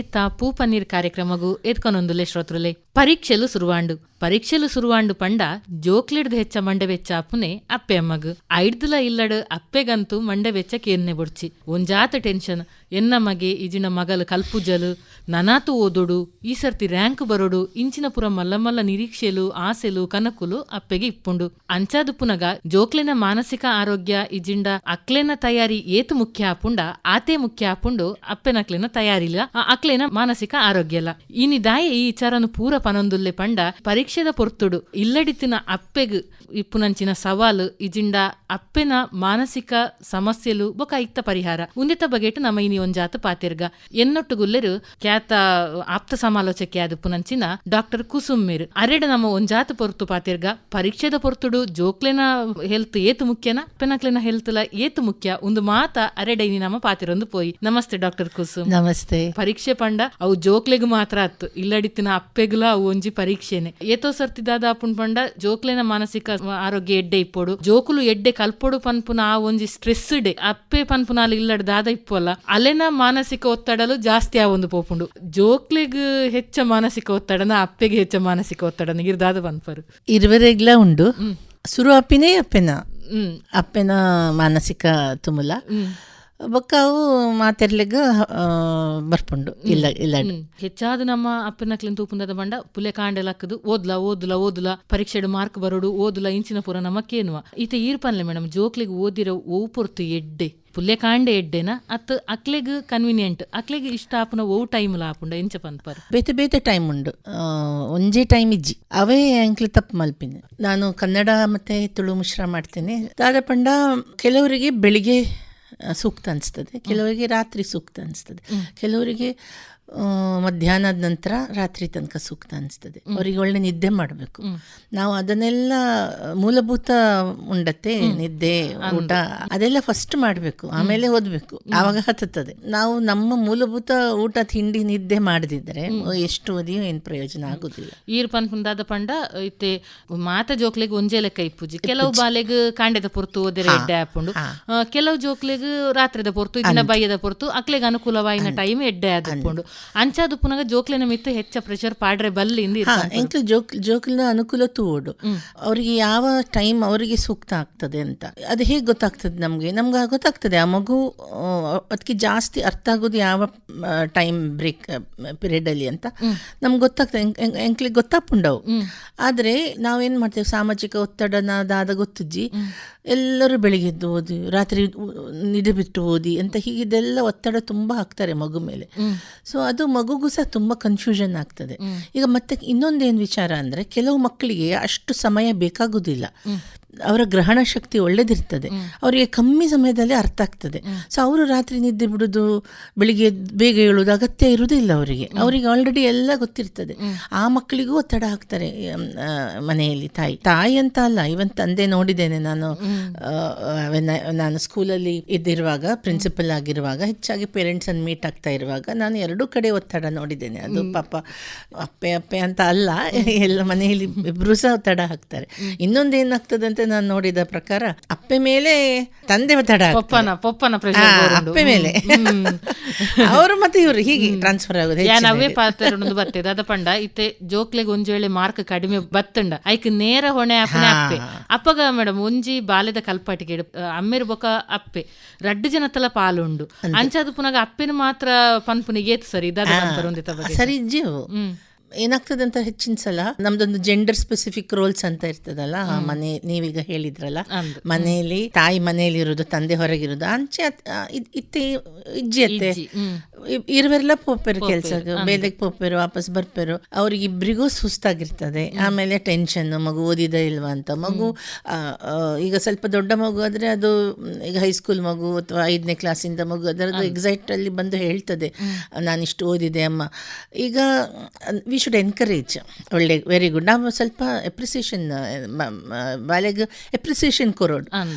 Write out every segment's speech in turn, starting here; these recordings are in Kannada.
ಇತ್ತ ಪೂ ಪನ್ನೀರ್ ಕಾರ್ಯಕ್ರಮಗೂ ಎತ್ಕೊನೊಂದುಲೆ ಶ್ರೋತೃಲೆ ಪರೀಕ್ಷೆಲು ಸುರುವಾಂಡು ಪಂಡ ಜೋಕ್ಲಿಡ್ದು ಹೆಚ್ಚ ಮಂಡೆ ವೆಚ್ಚ ಅಪ್ಪುನೆ ಅಪ್ಪೆ ಅಮ್ಮಗು ಐಡ್ದುಲ ಇಲ್ಲಡ್ ಅಪ್ಪೆಗಂತೂ ಮಂಡೆ ವೆಚ್ಚ ಕೇರ್ನೆ ಬುಡ್ಚಿ ಒಂಜಾತ ಟೆನ್ಷನ್ ಎನ್ನ ಮಗೆ ಇಜಿನ ಮಗಲು ಕಲ್ಪುಜಲು ನನಾತು ಓದೋಡು ಈ ಸರ್ತಿ ರ್ಯಾಂಕ್ ಬರೋಡು ಇಂಚಿನ ಪುರ ಮಲ್ಲ ಮಲ್ಲ ನಿರೀಕ್ಷೆಲು ಆಸೆಲು ಕನಕುಲು ಅಪ್ಪೆಗೆ ಇಪ್ಪುಂಡು ಅಂಚಾದು ಪುನಗ ಜೋಕ್ಲೆನ ಮಾನಸಿಕ ಆರೋಗ್ಯ ಇಜಿಂಡ ಅಕ್ಲೆನ ತಯಾರಿ ಏತು ಮುಖ್ಯ ಆಪುಂಡ ಆತೆ ಮುಖ್ಯ ಆಪುಂಡು ಅಪ್ಪೆನಕ್ಲೆನ ತಯಾರಿಲ್ಲ ಅಕ್ಲೆನ ಮಾನಸಿಕ ಆರೋಗ್ಯಲ್ಲ ಇನಿದಾಯ ಈ ವಿಚಾರನು ಪೂರ ಪನೊಂದುಲ್ಲೆ ಪಂಡ ಪರೀಕ್ಷೆದ ಪೊರ್ತುಡು ಇಲ್ಲಡಿತಿನ ಅಪ್ಪೆಗ್ ಇಪ್ಪುನಂಚಿನ ಸವಾಲು ಇಜಿಂಡ ಅಪ್ಪೆನ ಮಾನಸಿಕ ಸಮಸ್ಯೆಲು ಬೊಕ ಇತ್ತ ಪರಿಹಾರ ಉಂದೆತ ಬಗೆಟ್ ನಮ್ಮ ಇನಿ ಒಂಜಾತ ಪಾತೆರ್ಗ ಎನ್ನೊಟ್ಟುಗುಲ್ಲೆರು ಖ್ಯಾತ ಆಪ್ತ ಸಮಾಲೋಚಕೆ ಆದ ಪುನಂಚಿನ ಡಾಕ್ಟರ್ ಕುಸುಮ್ಮೇರ್ ಅರೆಡ ನಮ್ಮ ಒಂಜಾತ ಪೊರ್ತು ಪಾತೆರ್ಗ ಪರೀಕ್ಷೆದ ಪೊರ್ತುಡು ಜೋಕ್ಲೆನ ಹೆಲ್ತ್ ಏತು ಮುಖ್ಯನ ಪೆನಕ್ಲೆನ ಹೆಲ್ತ್ಲ ಏತು ಮುಖ್ಯ ಒಂದು ಮಾತ ಅರೆಡ ಇನಿ ನಮ್ಮ ಪಾತೆರೊಂದು ಪೋಯಿ. ನಮಸ್ತೆ ಡಾಕ್ಟರ್ ಕುಸುಮ್. ನಮಸ್ತೆ. ಪರೀಕ್ಷೆ ಪಂಡ ಅವು ಜೋಕ್ಲೆಗ್ ಮಾತ್ರ ಅತ್ತು ಇಲ್ಲಡಿತ್ತಿನ ಅಪ್ಪೆಗ್ಲ ಅವು ಒಂಜಿ ಪರೀಕ್ಷೆನೆ ಏತೋ ಸರ್ತಿದಾದ ಅಪ್ಪುನ್ ಪಂಡ ಜೋಕ್ಲೆನ ಮಾನಸಿಕ ಆರೋಗ್ಯ ಎಡ್ಡೆ ಇಪ್ಪೋಡು ಜೋಕುಲು ಎಡ್ಡೆ ಕಲ್ಪೊಡು ಪನ್ಪುನ ಆ ಒಂಜಿ ಸ್ಟ್ರೆಸ್ ಡೆ ಅಪ್ಪೆ ಪನ್ಪುನಾಲ್ ಇಲ್ಲಡ್ ದಾದ ಇಪ್ಪಲ್ಲ ಅಲೆನ ಮಾನಸಿಕ ಒತ್ತಡಲು ಜಾಸ್ತಿ ಆ ಒಂದು ಪೋಪುಂಡು ಜೋಕ್ಲೆಗ್ ಹೆಚ್ಚ ಮಾನಸಿಕ ಒತ್ತಡನ ಅಪ್ಪೆಗೆ ಹೆಚ್ಚ ಮಾನಸಿಕ ಒತ್ತಡನ ಇರ್ದಾದ ಪನ್ಪರು ಇರುವರೆಗ್ಲ ಉಂಡು ಸುರು ಅಪ್ಪಿನೇ ಅಪ್ಪೆನ ಮಾನಸಿಕ ತುಮುಲ ಬೊಕ್ಕ ಅವು ಮಾತೆರ್ಲೆಗ್ ಬರ್ಪುಂಡು ಇಲ್ಲ ಹೆಚ್ಚಾದ ನಮ್ಮ ಅಪ್ಪನಕ್ಲಿನ ತೂಪುಂದದ ಬಂಡ ಪುಲೆ ಕಾಂಡೆಲಕ್ಕದು ಓದ್ಲ ಪರೀಕ್ಷೆಡು ಮಾರ್ಕ್ ಬರೋಡು ಓದ್ಲ ಇಂಚಿನ ಪುರ ನಮಕ್ಕೇನುವ ಈತ ಈರ್ಪನ್ಲೆ ಮೇಡಮ್ ಜೋಕ್ಲಿಗ್ ಓದಿರೋ ಓ ಪೊರ್ತು ಎಡ್ಡೆ ಪುಲ್ಯ ಕಾಂಡೆ ಎಡ್ಡೆನ ಅತ್ ಅಕ್ಲೆಗ್ ಕನ್ವೀನಿಯಂಟ್ ಅಕ್ಲೆಗ್ ಇಷ್ಟ ಆಪುನ ಓ ಟೈಮ್ ಆಪುಂಡ ಎಂಚ ಪನ್ಪರ್ ಬೇತೆ ಟೈಮ್ ಉಂಡು ಒಂಜೇ ಟೈಮ್ ಇಜ್ಜಿ ಅವೇ ಅಂಕ್ಲೆ ತಪ್ಪು ಮಲ್ಪಿನಿ. ನಾನು ಕನ್ನಡ ಮತ್ತೆ ತುಳು ಮಿಶ್ರ ಮಾಡ್ತೇನೆ. ದಾದ ಪಂಡ ಕೆಲವರಿಗೆ ಬೆಳಿಗ್ಗೆ ಸೂಕ್ತ ಅನಿಸ್ತದೆ, ಕೆಲವರಿಗೆ ರಾತ್ರಿ ಸೂಕ್ತ ಅನಿಸ್ತದೆ, ಕೆಲವರಿಗೆ ಮಧ್ಯಾಹ್ನದ ನಂತರ ರಾತ್ರಿ ತನಕ ಸೂಕ್ತ ಅನಿಸ್ತದೆ. ಅವರಿಗೆ ಒಳ್ಳೆ ನಿದ್ದೆ ಮಾಡಬೇಕು. ನಾವು ಅದನ್ನೆಲ್ಲ ಮೂಲಭೂತ ಉಂಡತೆ ನಿದ್ದೆ ಊಟ ಅದೆಲ್ಲ ಫಸ್ಟ್ ಮಾಡಬೇಕು, ಆಮೇಲೆ ಓದಬೇಕು, ಆವಾಗ ಹತ್ತುತ್ತದೆ. ನಾವು ನಮ್ಮ ಮೂಲಭೂತ ಊಟ ತಿಂಡಿ ನಿದ್ದೆ ಮಾಡದಿದ್ದರೆ ಎಷ್ಟು ಓದಿಯೋ ಏನು ಪ್ರಯೋಜನ ಆಗುದಿಲ್ಲ. ಈರ್ ಪನ್ಪುಂದಾದ ಪಂಡ ಇತ್ತೆ ಮಾತ ಜೋಕ್ಲೆಗ್ ಒಂಜೇ ಲೆಕ್ಕ ಇಪ್ಪುಜಿ ಕೆಲವು ಬಾಲೆಗ್ ಕಾಂಡೆದ ಪೊರ್ತು ಓದಿರ ಎಡ್ಡೆ ಆಪುಂಡು, ಕೆಲವು ಜೋಕ್ಲೆಗ್ ರಾತ್ರಿದ ಪೊರ್ತು ಇದನ್ನ ಬಯ್ಯದ ಪೊರ್ತು ಅಕ್ಲೆಗ್ ಅನುಕೂಲವಾಯಿನ ಟೈಮ್ ಎಡ್ಡೆ ಆದಪ್ಪುಂಡು. ಅಂಚಾದು ಪುನಗ ಜೋಕ್ಲೆನ ಮಿತ್ತು ಹೆಚ್ಚ ಪ್ರೆಷರ್ ಪಾಡ್ರೆ ಬಲ್ಲಿಂದ ಎಂಕ್ಲು ಜೋಕ್ಲಿನ ಅನುಕೂಲ ತೂಡು ಅವರಿಗೆ ಯಾವ ಟೈಮ್ ಅವರಿಗೆ ಸೂಕ್ತ ಆಗ್ತದೆ ಅಂತ. ಅದು ಹೇಗೆ ಗೊತ್ತಾಗ್ತದೆ ನಮ್ಗೆ ಗೊತ್ತಾಗ್ತದೆ. ಆ ಮಗು ಅದಕ್ಕೆ ಜಾಸ್ತಿ ಅರ್ಥ ಆಗೋದು ಯಾವ ಟೈಮ್ ಬ್ರೇಕ್ ಪೀರಿಯಡ್ ಅಲ್ಲಿ ಅಂತ ನಮ್ಗೆ ಗೊತ್ತಾಗ್ತದೆ. ಎಂಕ್ಲಿಗೆ ಗೊತ್ತಾಪುಂಡವು. ಆದ್ರೆ ನಾವೇನ್ ಮಾಡ್ತೇವೆ, ಸಾಮಾಜಿಕ ಒತ್ತಡನಾದ ಗೊತ್ತುಜ್ಜಿ ಎಲ್ಲರೂ ಬೆಳಿಗ್ಗೆ ಎದ್ದು ಓದಿ ರಾತ್ರಿ ನಿದ್ದೆ ಬಿಟ್ಟು ಓದಿ ಅಂತ ಹೀಗಿದೆಲ್ಲ ಒತ್ತಡ ತುಂಬ ಹಾಕ್ತಾರೆ ಮಗು ಮೇಲೆ. ಸೊ ಅದು ಮಗುಗೂ ಸಹ ತುಂಬ ಕನ್ಫ್ಯೂಷನ್ ಆಗ್ತದೆ. ಈಗ ಮತ್ತೆ ಇನ್ನೊಂದೇನು ವಿಚಾರ ಅಂದರೆ, ಕೆಲವು ಮಕ್ಕಳಿಗೆ ಅಷ್ಟು ಸಮಯ ಬೇಕಾಗುವುದಿಲ್ಲ, ಅವರ ಗ್ರಹಣ ಶಕ್ತಿ ಒಳ್ಳೆದಿರ್ತದೆ, ಅವರಿಗೆ ಕಮ್ಮಿ ಸಮಯದಲ್ಲಿ ಅರ್ಥ ಆಗ್ತದೆ. ಸೊ ಅವರು ರಾತ್ರಿ ನಿದ್ದೆ ಬಿಡೋದು ಬೆಳಿಗ್ಗೆ ಬೇಗ ಹೇಳೋದು ಅಗತ್ಯ ಇರುವುದಿಲ್ಲ ಅವರಿಗೆ ಆಲ್ರೆಡಿ ಎಲ್ಲ ಗೊತ್ತಿರ್ತದೆ. ಆ ಮಕ್ಕಳಿಗೂ ಒತ್ತಡ ಹಾಕ್ತಾರೆ ಮನೆಯಲ್ಲಿ. ತಾಯಿ ಅಂತ ಅಲ್ಲ, ಇವನ್ ತಂದೆ ನೋಡಿದ್ದೇನೆ ನಾನು ಸ್ಕೂಲಲ್ಲಿ ಇದ್ದಿರುವಾಗ, ಪ್ರಿನ್ಸಿಪಲ್ ಆಗಿರುವಾಗ, ಹೆಚ್ಚಾಗಿ ಪೇರೆಂಟ್ಸ್ ಅನ್ನು ಮೀಟ್ ಆಗ್ತಾ ಇರುವಾಗ ನಾನು ಎರಡೂ ಕಡೆ ಒತ್ತಡ ನೋಡಿದ್ದೇನೆ. ಅದು ಪಾಪ ಅಪ್ಪೆ ಅಂತ ಅಲ್ಲ, ಎಲ್ಲ ಮನೆಯಲ್ಲಿ ಇಬ್ರು ಸಹ ಒತ್ತಡ ಹಾಕ್ತಾರೆ. ಇನ್ನೊಂದೇನಾಗ್ತದೆ ಅಂತ ನಾನು ನೋಡಿದ ಪ್ರಕಾರ, ಅಪ್ಪೆ ಮೇಲೆ ತಂದೆ ಒತ್ತಡ, ಅಪ್ಪೆ ಮೇಲೆ ಅವರು ಮತ್ತೆ ಇವರು ಹೀಗೆ ಟ್ರಾನ್ಸ್ಫರ್ ಆಗೋದು. ನಾವೇ ಪಾತ್ರ ಬರ್ತದೆ ಅದ ಪಂಡ ಇತ್ತೆ ಜೋಕ್ಲೆಗ್ ಒಂಜಿ ವೇಳೆ ಮಾರ್ಕ್ ಕಡಿಮೆ ಬತ್ತಂಡ ಐಕ್ ನೇರ ಹೊಣೆ ಅಪ್ಪೆ ಅಪ್ಪಗ ಮೇಡಮ್ ಒಂಜಿ ಬಾಲ್ಯದ ಕಲ್ಪಾಟಿಗೆ ಅಮ್ಮೇರು ಬೊಕ ಅಪ್ಪೆ ರಡ್ಡು ಜನತಲ ಪಾಲುಂಡು ಅಂಚಾದ ಪುನಗ ಅಪ್ಪೆನ ಮಾತ್ರ ಪನ್ಪುನಿಗೆ ಏತ್ ಸರಿ ಸರಿ ಇಜ್ಜಿವು ಏನಾಗ್ತದೆ ಅಂತ ಹೆಚ್ಚಿನ ಸಲ ನಮ್ದೊಂದು ಜೆಂಡರ್ ಸ್ಪೆಸಿಫಿಕ್ ರೋಲ್ಸ್ ಅಂತ ಇರ್ತದಲ್ಲ. ಮನೆ ನೀವೀಗ ಹೇಳಿದ್ರಲ್ಲ, ಮನೆಯಲ್ಲಿ ತಾಯಿ ಮನೆಯಲ್ಲಿ ಇರೋದು, ತಂದೆ ಹೊರಗಿರೋದು, ಅಂಚೆ ಇತ್ತೆ ಇಜ್ಜಿ ಅತ್ತೆ ಇರುವೆಲ್ಲ ಪೋಪೆರು ಕೆಲಸ ಬೇಲೆಗ್ ಪೋಪೆರು ವಾಪಸ್ ಬರ್ಪೆರು. ಅವ್ರಿಗಿಬ್ರಿಗೂ ಸುಸ್ತಾಗಿರ್ತದೆ. ಆಮೇಲೆ ಟೆನ್ಷನ್, ಮಗು ಓದಿದ ಇಲ್ವಾ ಅಂತ. ಮಗು ಈಗ ಸ್ವಲ್ಪ ದೊಡ್ಡ ಮಗು ಆದರೆ, ಅದು ಈಗ ಹೈಸ್ಕೂಲ್ ಮಗು ಅಥವಾ 5ನೇ ಕ್ಲಾಸಿಂದ ಮಗು, ಅದರದ್ದು ಎಕ್ಸೈಟ್ ಅಲ್ಲಿ ಬಂದು ಹೇಳ್ತದೆ, ನಾನಿಷ್ಟು ಓದಿದೆ ಅಮ್ಮ. ಈಗ ವಿ ಶುಡ್ ಎನ್ಕರೇಜ್, ಒಳ್ಳೆ ವೆರಿ ಗುಡ್. ನಾವು ಸ್ವಲ್ಪ ಎಪ್ರಿಸಿಯೇಷನ್ ಬಾಲೆಗ್ ಎಪ್ರಿಸಿಯೇಷನ್ ಕೊರೋಡು,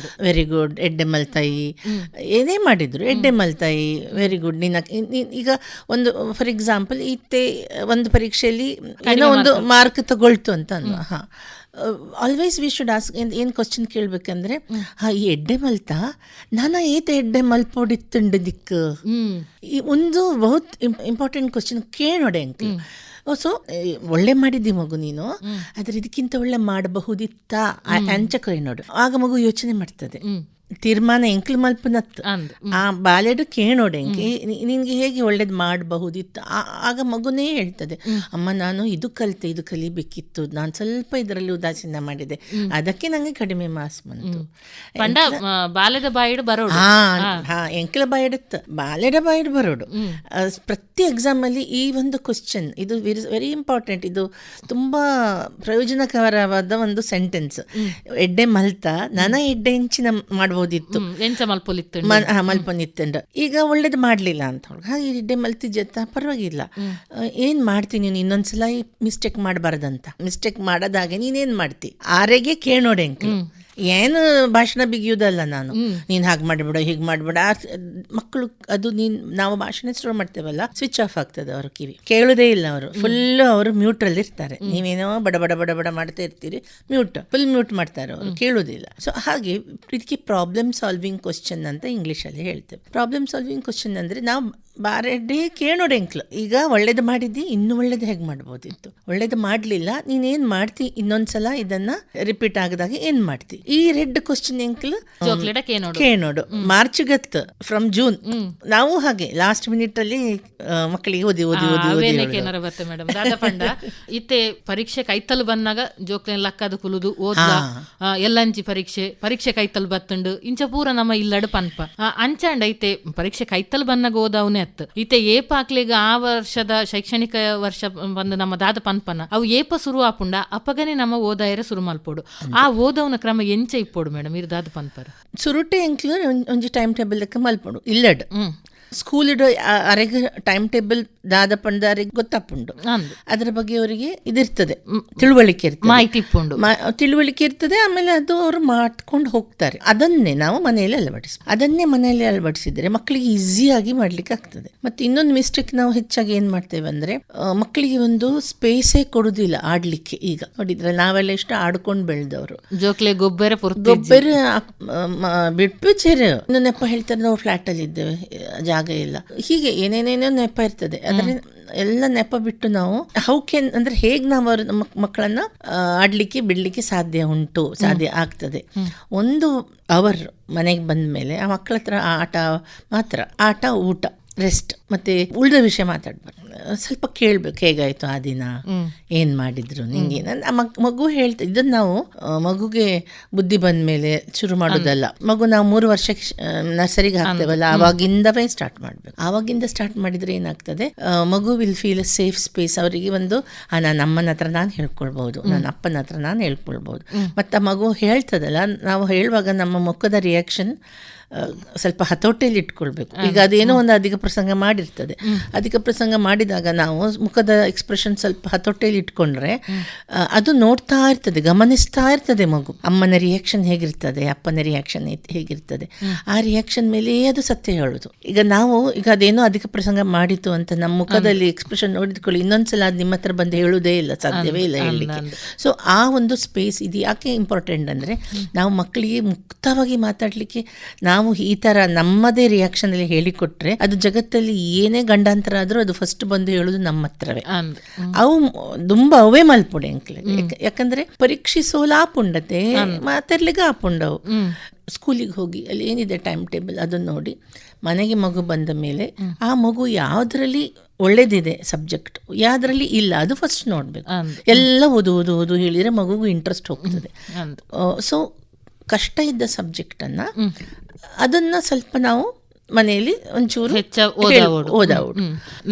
ವೆರಿ ಗುಡ್, ಎಡ್ಡೆ ಮಲ್ತಾಯಿ, ಏನೇ ಮಾಡಿದ್ರು ಎಡ್ಡೆ ಮಲ್ತಾಯಿ, ವೆರಿ ಗುಡ್. ಈಗ ಒಂದು ಫಾರ್ ಎಕ್ಸಾಂಪಲ್ ಇತ್ತೆ ಒಂದು ಪರೀಕ್ಷೆಯಲ್ಲಿ ಏನೋ ಒಂದು ಮಾರ್ಕ್ ತಗೊಳ್ತು ಅಂತ ಅನ್ವ, ಆಲ್ವೇಸ್ ವಿ ಶುಡ್ ಆಸ್ಕ್ ಏನು ಕ್ವಶನ್ ಕೇಳಬೇಕಂದ್ರೆ ಈ ಎಡ್ಡೆ ಮಲ್ತಾ ನಾನ ಏತೆ ಎಡ್ಡೆ ಮಲ್ಪೊಡಿತ್ತುಂಡು ದಿಕ್ಕು ಈ ಒಂದು ಬಹುತ್ ಇಂಪಾರ್ಟೆಂಟ್ ಕ್ವಶನ್ ಕೇಳೋಡೆ ಅಂಕಲ್. ಸೊ ಒಳ್ಳೆ ಮಾಡಿದ್ದಿ ಮಗು ನೀನು, ಆದ್ರೆ ಇದಕ್ಕಿಂತ ಒಳ್ಳೆ ಮಾಡಬಹುದಿತ್ತ ಅಂಚ ನೋಡು. ಆಗ ಮಗು ಯೋಚನೆ ಮಾಡ್ತದೆ, ತೀರ್ಮಾನ ಎಂಕ್ಲು ಮಲ್ಪನತ್ ಆ ಬಾಲೆಡು ಕೇಳೋಡೆ ನಿನ್ಗೆ ಹೇಗೆ ಒಳ್ಳೇದು ಮಾಡಬಹುದಿತ್ತು. ಆಗ ಮಗುನೇ ಹೇಳ್ತದೆ, ಅಮ್ಮ ನಾನು ಇದು ಕಲಿತೆ, ಇದು ಕಲಿಬೇಕಿತ್ತು, ನಾನು ಸ್ವಲ್ಪ ಇದರಲ್ಲಿ ಉದಾಸೀನ ಮಾಡಿದೆ, ಅದಕ್ಕೆ ನಂಗೆ ಕಡಿಮೆ ಮಾರ್ಕ್ಸ್ ಬಂತು. ಬಾಲ್ಯದ ಬಾಯಿಡು ಬರೋಡು ಎಂಕ್ಲ ಬಾಯಿಡುತ್ತ ಬಾಲ್ಯದ ಬಾಯಿಡು ಬರೋಡು. ಪ್ರತಿ ಎಕ್ಸಾಮ್ ಅಲ್ಲಿ ಈ ಒಂದು ಕ್ವಶನ್ ಇದು ವೆರಿ ಇಂಪಾರ್ಟೆಂಟ್. ಇದು ತುಂಬಾ ಪ್ರಯೋಜನಕರವಾದ ಒಂದು ಸೆಂಟೆನ್ಸ್. ಎಡ್ಡೆ ಮಲ್ತಾ ನಾನ ಎಡ್ಡೆ ಇಂಚಿನ ಮಾಡಬಹುದು ಮಲ್ಪನಿತ್ತಂಡ ಈಗ ಒಳ್ಳೇದು ಮಾಡ್ಲಿಲ್ಲ ಅಂತ ಹಾಗೆ ಎಡ್ಡೆ ಮಲ್ತಿಜ್ಜತ್ತ ಪರವಾಗಿಲ್ಲ, ಏನ್ ಮಾಡ್ತೀನಿ ನೀನು ಇನ್ನೊಂದ್ಸಲ ಮಿಸ್ಟೇಕ್ ಮಾಡಬಾರ್ದಂತ. ಮಿಸ್ಟೇಕ್ ಮಾಡದಾಗೆ ನೀನೇನ್ ಮಾಡ್ತಿ ಆರೆಗೆ ಕೇಳೋಡೆ ಅಂಕಲ್. ಏನು ಭಾಷಣ ಬಿಗಿಯುವುದಲ್ಲ ನಾನು, ನೀನ್ ಹಾಗೆ ಮಾಡಿಬಿಡ ಹೀಗೆ ಮಾಡಿಬಿಡ. ಮಕ್ಕಳು ಅದು ನಾವು ಭಾಷಣ ಶುರು ಮಾಡ್ತೇವಲ್ಲ ಸ್ವಿಚ್ ಆಫ್ ಆಗ್ತದೆ, ಅವ್ರ ಕಿವಿ ಕೇಳೋದೇ ಇಲ್ಲ, ಅವರು ಫುಲ್ ಅವರು ಮ್ಯೂಟ್ರಲ್ಲಿ ಇರ್ತಾರೆ. ನೀವೇನೋ ಬಡ ಬಡ ಬಡ ಬಡ ಮಾಡ್ತಾ ಇರ್ತೀರಿ, ಫುಲ್ ಮ್ಯೂಟ್ ಮಾಡ್ತಾರೆ, ಅವರು ಕೇಳೋದಿಲ್ಲ. ಸೊ ಹಾಗೆ ಇದಕ್ಕೆ ಪ್ರಾಬ್ಲಮ್ ಸಾಲ್ವಿಂಗ್ ಕ್ವಶನ್ ಅಂತ ಇಂಗ್ಲೀಷಲ್ಲಿ ಹೇಳ್ತೇವೆ. ಪ್ರಾಬ್ಲಮ್ ಸಾಲ್ವಿಂಗ್ ಕ್ವಶನ್ ಅಂದ್ರೆ ನಾವು ಬಾರೆಡ್ಡೆ ಕೇಳೋಡೆ ಎಂಕ್ಲು. ಈಗ ಒಳ್ಳೇದು ಮಾಡಿದ್ದಿ, ಇನ್ನೂ ಒಳ್ಳೇದು ಹೇಗೆ ಮಾಡ್ಬೋದಿತ್ತು, ಒಳ್ಳೇದು ಮಾಡ್ಲಿಲ್ಲ, ನೀನೇನ್ ಮಾಡ್ತಿ ಇನ್ನೊಂದ್ಸಲ ಇದನ್ನ ರಿಪೀಟ್ ಆಗದಾಗ ಏನ್ ಮಾಡ್ತಿ. ಈ ರೆಡ್ ಕ್ವಶನ್ ಎಂಕ್ಲು ಕೇಳೋಡು. ಮಾರ್ಚ್ ಗತ್ ಫ್ರಮ್ ಜೂನ್ ನಾವು ಹಾಗೆ ಲಾಸ್ಟ್ ಮಿನಿಟ್ ಅಲ್ಲಿ ಮಕ್ಕಳಿಗೆ ಓದಿ ಓದಿ ಓದಿ ಮೇಡಮ್ ದಾದಪಂಡ ಇತ್ತೆ ಪರೀಕ್ಷೆ ಕೈತಲ್ ಬಂದಾಗ ಜೋಕ್ಲೇನ್ ಲಕ್ಕದ ಕುಲುದು ಓದ್ಲ ಎಲ್ಲಂಚಿ ಪರೀಕ್ಷೆ ಕೈತಲ್ ಬತ್ತಂಡು ಇಂಚ ಪೂರ ನಮ್ಮ ಇಲ್ಲಡು ಪನ್ಪ ಅಂಚಾಂಡ ಐತೆ ಪರೀಕ್ಷೆ ಕೈತಲ್ ಬಂದಾಗ ಓದವನೇ ಅತ್ತು ಇತ್ತೆ ಏಪ ಹಾಕ್ಲಿಗ ಆ ವರ್ಷದ ಶೈಕ್ಷಣಿಕ ವರ್ಷ ಬಂದು ನಮ್ಮ ದಾದ ಪನ್ಪನ ಅವು ಏಪ ಶುರು ಆಪುಂಡ ಅಪ್ಪಗನೆ ನಮ್ಮ ಓದಾಯರ ಶುರು ಮಲ್ಪೋಡು. ಆ ಓದವನ ಕ್ರಮ ಎಂಚ ಇಪ್ಪೋಡು ಮೇಡಮ್ ಇದು ದಾದ ಪನ್ಪರ ಸುರುಟೆ ಎಂಕ್ಲು ಒಂಜಿ ಟೈಮ್ ಟೇಬಲ್ ಲೆಕ್ಕ ಮಲ್ಪೋಡು ಇಲ್ಲಡ್ ಸ್ಕೂಲ್ ಇಡೋ ಅರೆಗೆ ಟೈಮ್ ಟೇಬಲ್ ದಾದ ಪಂಡಾರಿಗೆ ಗೊತ್ತಾಪುಂಡು, ಅದರ ಬಗ್ಗೆ ಅವರಿಗೆ ಇದಿರ್ತದೆ, ತಿಳುವಳಿಕೆ ಇರ್ತದೆ, ಮಾಹಿತಿ ತಿಳುವಳಿಕೆ ಇರ್ತದೆ. ಆಮೇಲೆ ಅದು ಅವರು ಮಾಡ್ಕೊಂಡು ಹೋಗ್ತಾರೆ. ಅದನ್ನೇ ನಾವು ಮನೆಯಲ್ಲಿ ಅಳವಡಿಸಿದ್ರೆ ಮಕ್ಕಳಿಗೆ ಈಸಿಯಾಗಿ ಮಾಡ್ಲಿಕ್ಕೆ ಆಗ್ತದೆ. ಮತ್ತೆ ಇನ್ನೊಂದು ಮಿಸ್ಟೇಕ್ ನಾವು ಹೆಚ್ಚಾಗಿ ಏನ್ ಮಾಡ್ತೇವೆ ಅಂದ್ರೆ ಮಕ್ಕಳಿಗೆ ಒಂದು ಸ್ಪೇಸೇ ಕೊಡುದಿಲ್ಲ ಆಡ್ಲಿಕ್ಕೆ. ಈಗ ನೋಡಿದ್ರೆ ನಾವೆಲ್ಲ ಎಷ್ಟು ಆಡ್ಕೊಂಡು ಬೆಳೆದವರು, ಜೋಕ್ಲೆ ಗೊಬ್ಬರ ಬಿಟ್ಟು ಚೇರೆ ಇನ್ನು ನೆಪ ಹೇಳ್ತಾರೆ, ನಾವು ಫ್ಲಾಟ್ ಅಲ್ಲಿ ಇದ್ದೇವೆ, ಜಾಗ ಇಲ್ಲ, ಹೀಗೆ ಏನೇನೇನೋ ನೆಪ ಇರ್ತದೆ. ಆದ್ರೆ ಎಲ್ಲ ನೆಪ ಬಿಟ್ಟು ನಾವು ಅಂದ್ರೆ ಹೇಗೆ ನಾವು ಅವ್ರ ಮಕ್ಕಳನ್ನ ಆಡ್ಲಿಕ್ಕೆ ಬಿಡ್ಲಿಕ್ಕೆ ಸಾಧ್ಯ ಆಗ್ತದೆ. ಒಂದು ಅವರ್ ಮನೆಗೆ ಬಂದ ಮೇಲೆ ಆ ಮಕ್ಕಳ ಹತ್ರ ಆಟ ಊಟ ರೆಸ್ಟ್ ಮತ್ತೆ ಉಳಿದ ವಿಷಯ ಮಾತಾಡ್ಬಾರ್ದು. ಸ್ವಲ್ಪ ಕೇಳ್ಬೇಕು, ಹೇಗಾಯ್ತು ಆ ದಿನ, ಏನ್ ಮಾಡಿದ್ರು ನಿಂಗೆ. ಮಗು ಹೇಳ್ತಾ ಇದನ್ನ ನಾವು ಮಗುಗೆ ಬುದ್ಧಿ ಬಂದ ಮೇಲೆ ಶುರು ಮಾಡೋದಲ್ಲ. ಮಗು ನಾವು 3 ವರ್ಷಕ್ಕೆ ನರ್ಸರಿಗೆ ಹಾಕ್ತೇವಲ್ಲ, ಆವಾಗಿಂದವೇ ಸ್ಟಾರ್ಟ್ ಮಾಡ್ಬೇಕು. ಆವಾಗಿಂದ ಸ್ಟಾರ್ಟ್ ಮಾಡಿದ್ರೆ ಏನಾಗ್ತದೆ, ಮಗು will feel a safe space. ಅವರಿಗೆ ಒಂದು ನಾನು ಅಮ್ಮನ ಹತ್ರ ನಾನು ಹೇಳ್ಕೊಳ್ಬಹುದು, ನನ್ನ ಅಪ್ಪನ ಹತ್ರ ನಾನು ಹೇಳ್ಕೊಳ್ಬಹುದು. ಮತ್ತೆ ಆ ಮಗು ಹೇಳ್ತದಲ್ಲ, ನಾವು ಹೇಳುವಾಗ ನಮ್ಮ ಮುಖದ ರಿಯಾಕ್ಷನ್ ಸ್ವಲ್ಪ ಹತೋಟಿಯಲ್ಲಿ ಇಟ್ಕೊಳ್ಬೇಕು. ಈಗ ಅದೇನೋ ಒಂದು ಅಧಿಕ ಪ್ರಸಂಗ ಮಾಡಿರ್ತದೆ, ಅಧಿಕ ಪ್ರಸಂಗ ಮಾಡಿದಾಗ ನಾವು ಮುಖದ ಎಕ್ಸ್ಪ್ರೆಷನ್ ಸ್ವಲ್ಪ ಹತೋಟಿಯಲ್ಲಿ ಇಟ್ಕೊಂಡ್ರೆ ಅದು ನೋಡ್ತಾ ಇರ್ತದೆ, ಗಮನಿಸ್ತಾ ಇರ್ತದೆ ಮಗು. ಅಮ್ಮನ ರಿಯಾಕ್ಷನ್ ಹೇಗಿರ್ತದೆ, ಅಪ್ಪನ ರಿಯಾಕ್ಷನ್ ಹೇಗಿರ್ತದೆ, ಆ ರಿಯಾಕ್ಷನ್ ಮೇಲೆ ಅದು ಸತ್ಯ ಹೇಳೋದು. ಈಗ ಅದೇನೋ ಅಧಿಕ ಪ್ರಸಂಗ ಮಾಡಿತು ಅಂತ ನಮ್ಮ ಮುಖದಲ್ಲಿ ಎಕ್ಸ್ಪ್ರೆಷನ್ ನೋಡಿದ್ಕೊಳ್ಳಿ, ಇನ್ನೊಂದ್ಸಲ ಅದು ನಿಮ್ಮ ಹತ್ರ ಬಂದು ಹೇಳುವುದೇ ಇಲ್ಲ, ಸಾಧ್ಯವೇ ಇಲ್ಲ ಹೇಳಲಿಕ್ಕೆ. ಸೊ ಆ ಒಂದು ಸ್ಪೇಸ್ ಇದು ಯಾಕೆ ಇಂಪಾರ್ಟೆಂಟ್ ಅಂದ್ರೆ ನಾವು ಮಕ್ಕಳಿಗೆ ಮುಕ್ತವಾಗಿ ಮಾತಾಡ್ಲಿಕ್ಕೆ ನಾವು ಈ ತರ ನಮ್ಮದೇ ರಿಯಾಕ್ಷನ್ ಅಲ್ಲಿ ಹೇಳಿಕೊಟ್ರೆ ಅದು ಜಗತ್ತಲ್ಲಿ ಏನೇ ಗಂಡಾಂತರ ಆದ್ರೂ ಅದು ಫಸ್ಟ್ ಬಂದು ಹೇಳುದು ನಮ್ಮ ಹತ್ರವೇ. ಅವು ತುಂಬಾ ಅವೇ ಮಲ್ಪುಡೆ ಅಂಕ್ಲೆ. ಯಾಕಂದ್ರೆ ಪರೀಕ್ಷಿಸೋಲ ಆಪುಂಡತೆ ಮಾತಾಡ್ಲಿಕ್ಕೆ ಆಪುಂಡವು. ಸ್ಕೂಲಿಗೆ ಹೋಗಿ ಅಲ್ಲಿ ಏನಿದೆ ಟೈಮ್ ಟೇಬಲ್ ಅದನ್ನ ನೋಡಿ ಮನೆಗೆ ಮಗು ಬಂದ ಮೇಲೆ ಆ ಮಗು ಯಾವ್ದ್ರಲ್ಲಿ ಒಳ್ಳೇದಿದೆ ಸಬ್ಜೆಕ್ಟ್, ಯಾವ್ದ್ರಲ್ಲಿ ಇಲ್ಲ ಅದು ಫಸ್ಟ್ ನೋಡ್ಬೇಕು. ಎಲ್ಲ ಓದು ಹೇಳಿದ್ರೆ ಮಗುಗೂ ಇಂಟ್ರೆಸ್ಟ್ ಹೋಗ್ತದೆ. ಸೊ ಕಷ್ಟ ಇದ್ದ ಸಬ್ಜೆಕ್ಟ್ ಅದನ್ನ ಸ್ವಲ್ಪ ನಾವು ಮನೆಯಲ್ಲಿ ಒಂಚೂರು ಓದಾವುದು.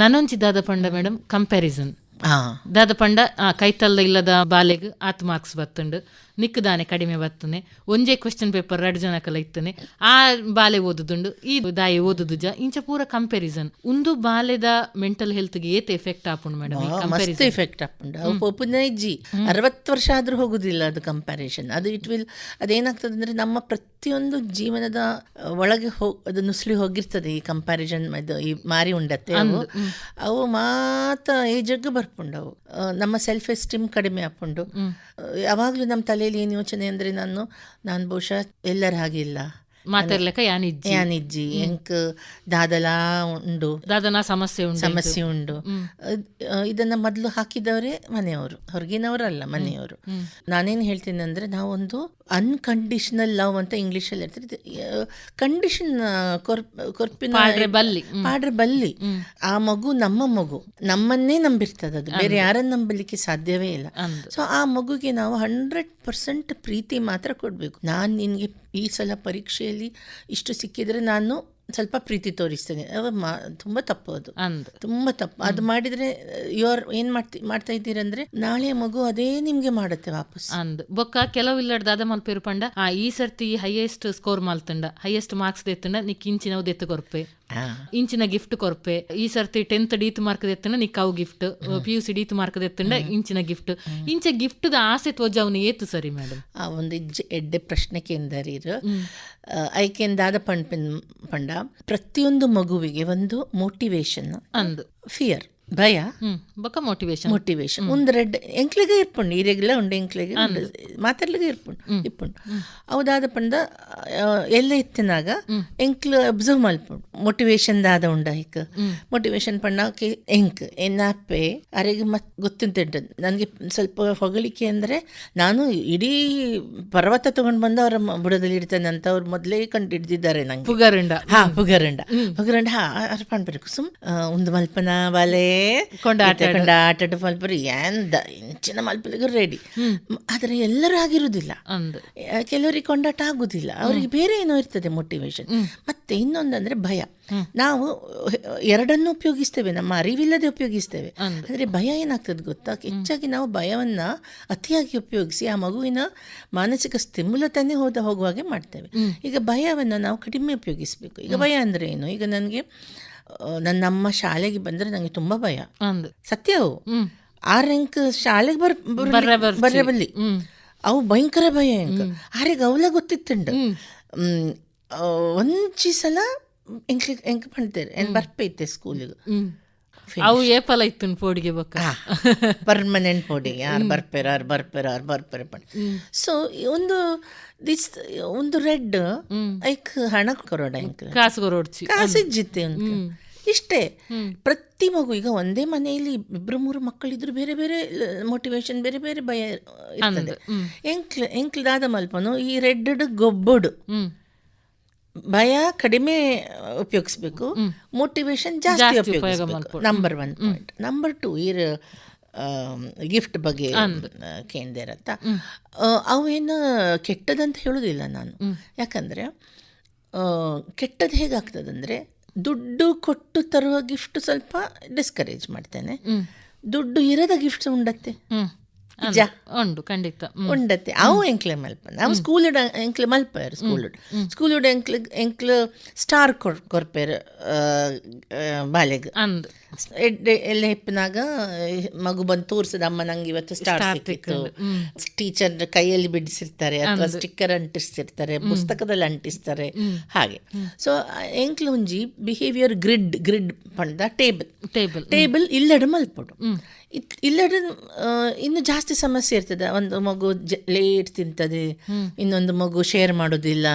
ನಾನೊಂಚಿದಾದ ಪಂಡ ಮೇಡಮ್ ಕಂಪ್ಯಾರಿಸನ್ ದಾದ ಪಂಡ ಕೈತಲ್ಲ ಇಲ್ಲದ ಬಾಲೆಗ್ 8 ಮಾರ್ಕ್ಸ್ ಬತ್ತುಂಡು, ನಿಕ್ಕದಾನೆ ಕಡಿಮೆ ಬರ್ತನೆ, ಒಂಜೇ ಕ್ವೆಶ್ಚನ್ ಪೇಪರ್ 2 ಜನಕಲ್ಲ ಇತ್ತನೆ, ಆ ಬಾಲೆ ಓದುದುಂಡು, ಈ ದಾಯಿ ಓದುದುಜ ಇಂಚ ಪೂರ ಕಂಪ್ಯಾರಿಸನ್ ಉಂದು ಬಾಲೆದ ಮೆಂಟಲ್ ಹೆಲ್ತ್ಗೆ ಏತ್ ಎಫೆಕ್ಟ್ ಆಪುಂಡು ಮೇಡಮ್? ಮಸ್ತ್ ಎಫೆಕ್ಟ್ ಆಪುಂಡು. ಒಪ್ಪುನೈಜಿ 60 ವರ್ಷ ಆದ್ರೂ ಹೋಗುದಿಲ್ಲ ಅದು ಕಂಪ್ಯಾರಿಸನ್. ಅದು ಅದೇನಾಗ್ತದೆ ಅಂದ್ರೆ ನಮ್ಮ ಪ್ರತಿಯೊಂದು ಜೀವನದ ಒಳಗೆ ಅದು ನುಸ್ಲಿ ಹೋಗಿರ್ತದೆ ಈ ಕಂಪ್ಯಾರಿಸನ್. ಈ ಮಾರಿ ಉಂಡತ್ತೆ ಅವು ಮಾತ ಈ ಜಗ್ಗು ಬರ್ಪುಂಡು. ಬರ್ಪುಂಡವು. ನಮ್ಮ ಸೆಲ್ಫ್ ಎಸ್ಟೀಮ್ ಕಡಿಮೆ ಆಪುಂಡು. ಯಾವಾಗಲೂ ನಮ್ಮ ತಲೆಯಲ್ಲಿ ಏನು ಯೋಚನೆ ಅಂದರೆ ನಾನು ಬಹುಶಃ ಎಲ್ಲರ ಹಾಗಿಲ್ಲ, ಮಾತಾಡ್ಲಿಕ್ಕೆ ಯಾನಿಜ್ಜಿ ಎಂಕ್ ದಾದಲ ಉಂಡು, ದಾದನ ಸಮಸ್ಯೆ ಉಂಡು. ಇದನ್ನ ಮೊದಲು ಹಾಕಿದವರೇ ಮನೆಯವರು, ಹೊರಗಿನವರಲ್ಲ, ಮನೆಯವರು. ನಾನೇನು ಹೇಳ್ತೀನಿ ಅಂದರೆ, ನಾವೊಂದು ಅನ್ಕಂಡೀಷನಲ್ ಲವ್ ಅಂತ ಇಂಗ್ಲೀಷಲ್ಲಿ ಇರ್ತದೆ. ಕಂಡೀಷನ್ ಕೊರ್ಪಿನ ಪಾಡ್ರೆ ಬಲ್ಲಿ ಆ ಮಗು ನಮ್ಮ ಮಗು, ನಮ್ಮನ್ನೇ ನಂಬಿರ್ತದೆ, ಅದು ಬೇರೆ ಯಾರನ್ನು ನಂಬಲಿಕ್ಕೆ ಸಾಧ್ಯವೇ ಇಲ್ಲ. ಸೊ ಆ ಮಗುಗೆ ನಾವು 100% ಪ್ರೀತಿ ಮಾತ್ರ ಕೊಡಬೇಕು. ನಾನು ನಿನಗೆ ಈ ಸಲ ಪರೀಕ್ಷೆಯಲ್ಲಿ ಇಷ್ಟು ಸಿಕ್ಕಿದ್ರೆ ನಾನು ಸ್ವಲ್ಪ ಪ್ರೀತಿ ತೋರಿಸ್ತೇನೆ, ತುಂಬ ತಪ್ಪು, ಅದು ತುಂಬ ತಪ್ಪು. ಅದು ಮಾಡಿದ್ರೆ ಏನು ಮಾಡ್ತಾ ಇದ್ದೀರಂದ್ರೆ ನಾಳೆ ಮಗು ಅದೇ ನಿಮ್ಗೆ ಮಾಡುತ್ತೆ ವಾಪಸ್. ಬೊಕ್ಕ ಕೆಲವು ಇಲ್ಲಡ್ದಾದ ಮಲ್ಪೇರು ಪಂಡ ಈ ಸರ್ತಿ ಹೈಯೆಸ್ಟ್ ಸ್ಕೋರ್ ಮಾಲ್ತಂಡ, ಹೈಯೆಸ್ಟ್ ಮಾರ್ಕ್ಸ್ ದೆತ್ತಂಡ ನಿಕ್ ಇಂಚಿನ ದೆತ್ತು ಕೊರ್ಪೆ, ಇಂಚಿನ ಗಿಫ್ಟ್ ಕೊರ್ಪೆ. ಈ ಸರ್ತಿ 10th ಡೀತ್ ಮಾರ್ಕ್ ದೆತ್ತಂಡ ನಿಕ್ ಅವು ಗಿಫ್ಟ್, PUC ಡೀತ್ ಮಾರ್ಕ್ ದೆತ್ತಂಡ ಇಂಚಿನ ಗಿಫ್ಟ್. ಇಂಚ ಗಿಫ್ಟ್ ಆಸೆ ತೋಜಾವ್ನ ಏತು ಸರಿ ಮೇಡಮ್? ಆ ಒಂದು ಎಡ್ಡೆ ಪ್ರಶ್ನೆ ಕೇಂದರೀರು ಐಕೆಂದಾದ ಪಂಡ ಪ್ರತಿಯೊಂದು ಮಗುವಿಗೆ ಒಂದು ಮೋಟಿವೇಶನ್, ಫಿಯರ್, ಭಯ, ಮೋಟಿವೇಶನ್ ಒಂದು ರೆಡ್ ಎಂಕ್ಲಿಗೆ ಇರ್ಪುಂಡು. ಈರೆಗ್ಲ ಉಂಡು ಎಂಕ್ಲಿಗೆ ಮಾತಾಡ್ಲಿಗೆ ಇಪ್ಪುಂಡು ಅವದಾದ ಪಂಡ ಎಲ್ಲ ಇತ್ತಿನಾಗ ಎಂಕ್ಲು ಅಬ್ಸರ್ವ್ ಮಲ್ಪುಂಡು. ಮೋಟಿವೇಶನ್ ದಾದ ಉಂಡ ಹಿಕ್ ಮೋಟಿವೇಶನ್ ಪಂಡಕ್ಕೆ ಎಂಕ್ ಎನ್ನಾಪೆ ಅರೆಗೆ ಗೊತ್ತಿಂತುಂಟು. ನನಗೆ ಸ್ವಲ್ಪ ಹೊಗಳಿಕೆ ಅಂದರೆ, ನಾನು ಇಡೀ ಪರ್ವತ ತಗೊಂಡು ಬಂದು ಅವರ ಬುಡದಲ್ಲಿ ಇಡ್ತೇನೆ ಅಂತ ಅವ್ರು ಮೊದಲೇ ಕಂಡು ಹಿಡ್ದಿದ್ದಾರೆ ನಂಗೆ. ಪುಗರಂಡ ಅರ್ಪಣ್ಬೇಕು ಸುಮ್ ಒಂದು ಮಲ್ಪನ ಬಾಲೆ ಆಟಾಡ ಮಲ್ಪರು ಇಂಚಿನ ಮಲ್ಪಲಿಗೂ ರೆಡಿ. ಆದರೆ ಎಲ್ಲರೂ ಆಗಿರುವುದಿಲ್ಲ, ಕೆಲವರಿಗೆ ಕೊಂಡಾಟ ಆಗುದಿಲ್ಲ, ಅವರಿಗೆ ಬೇರೆ ಏನೋ ಇರ್ತದೆ ಮೋಟಿವೇಶನ್. ಮತ್ತೆ ಇನ್ನೊಂದಂದ್ರೆ ಭಯ. ನಾವು ಎರಡನ್ನೂ ಉಪಯೋಗಿಸ್ತೇವೆ, ನಮ್ಮ ಅರಿವಿಲ್ಲದೆ ಉಪಯೋಗಿಸ್ತೇವೆ. ಆದರೆ ಭಯ ಏನಾಗ್ತದೆ ಗೊತ್ತಾ, ಹೆಚ್ಚಾಗಿ ನಾವು ಭಯವನ್ನ ಅತಿಯಾಗಿ ಉಪಯೋಗಿಸಿ ಆ ಮಗುವಿನ ಮಾನಸಿಕ ಸ್ಥಿಮುಲತನೇ ಹೋಗುವಾಗೆ ಮಾಡ್ತೇವೆ. ಈಗ ಭಯವನ್ನು ನಾವು ಕಡಿಮೆ ಉಪಯೋಗಿಸ್ಬೇಕು. ಈಗ ಭಯ ಅಂದ್ರೆ ಏನು? ಈಗ ನನಗೆ ನನ್ನಮ್ಮ ಶಾಲೆಗೆ ಬಂದರೆ ನನಗೆ ತುಂಬ ಭಯ, ಸತ್ಯವು 6 ರ್ಯಾಂಕ್ ಶಾಲೆಗೆ ಬರಬಲ್ಲಿ ಅವು ಭಯಂಕರ ಭಯ. ಆರೆಗೆ ಅವಲ ಗೊತ್ತಿತ್ತುಂಡು ಒಂಚಿ ಸಲ ಎಂಕ್ ಪಣ್ತೇರೆ ಏನು ಬರ್ಪೈತೆ ಸ್ಕೂಲಿಗೆ ಅವು ಏಪಲ ಇತ್ತು ಪೋಡಿಗೆ ಪರ್ಮನೆಂಟ್ ಪೋಡಿಗೆ ಯಾರು ಬರ್ಪೇರ ಪಂಡ. ಸೊ ಒಂದು ರೆಡ್ ಐಕ್ ಹಣ ಕೊರೋಡ ಕಾಸಿಜ್ಜಿತ್ತೆ ಇಷ್ಟೇ. ಪ್ರತಿ ಮಗು ಈಗ ಒಂದೇ ಮನೆಯಲ್ಲಿ 2-3 ಮಕ್ಕಳಿದ್ರು ಬೇರೆ ಬೇರೆ ಮೋಟಿವೇಶನ್, ಬೇರೆ ಬೇರೆ ಭಯ ಇರ್ತದೆ. ಎಂಕ್ಲದಾದ ಮಲ್ಪನು ಈ ರೆಡ್ ಗೊಬ್ಬಡು ಭಯ ಕಡಿಮೆ ಉಪಯೋಗಿಸ್ಬೇಕು, ಮೋಟಿವೇಶನ್ ಜಾಸ್ತಿ ಉಪಯೋಗಿಸ್ಬೇಕು. Number 1 point. ನಂಬರ್ 2 ಗಿಫ್ಟ್ ಬಗ್ಗೆ ಕೇಂದ್ರತ್ತ ಅವೇನು ಕೆಟ್ಟದಂತ ಹೇಳೋದಿಲ್ಲ ನಾನು. ಯಾಕಂದರೆ ಕೆಟ್ಟದ್ದು ಹೇಗಾಗ್ತದಂದರೆ, ದುಡ್ಡು ಕೊಟ್ಟು ತರುವ ಗಿಫ್ಟ್ ಸ್ವಲ್ಪ ಡಿಸ್ಕರೇಜ್ ಮಾಡ್ತೇನೆ. ದುಡ್ಡು ಇರದ ಗಿಫ್ಟ್ ಉಂಡತ್ತೆ ಉಂಡು, ಖಂಡಿತ ಉಂಡತ್ತೆ. ಅವು ಎಂಕ್ಲೆ ಮಲ್ಪ ನಾವು ಸ್ಕೂಲ್ ಎಂಕ್ಲೆ ಮಲ್ಪೇರು. ಸ್ಕೂಲ್ ಎಂಕ್ಲು ಸ್ಟಾರ್ ಕೊರ್ಪೇರು ಬಾಲೆಗ್ ಎಲ್ಲ ಹೆಪ್ಪಿನಾಗ ಮಗು ಬಂದು ತೋರಿಸದ, ಅಮ್ಮ ನಂಗೆ ಇವತ್ತು ಸ್ಟಾರ್ ಸಿಕ್ಕಿತ್ತು. ಟೀಚರ್ ಕೈಯಲ್ಲಿ ಬಿಡಿಸಿರ್ತಾರೆ ಅಥವಾ ಸ್ಟಿಕ್ಕರ್ ಅಂಟಿಸ್ತಿರ್ತಾರೆ, ಪುಸ್ತಕದಲ್ಲಿ ಅಂಟಿಸ್ತಾರೆ, ಹಾಗೆ. ಸೊ ಎಂಕ್ಲು ಒಂಜಿ ಬಿಹೇವಿಯರ್ ಗ್ರಿಡ್ ಪಂಡ ಟೇಬಲ್ ಇಲ್ಲಡ ಮಲ್ಪಡು. ಇಲ್ಲಡ ಇನ್ನು ಜಾಸ್ತಿ ಸಮಸ್ಯೆ ಇರ್ತದೆ. ಒಂದು ಮಗು ಲೇಟ್ ತಿಂತದೆ, ಇನ್ನೊಂದು ಮಗು ಶೇರ್ ಮಾಡೋದಿಲ್ಲ,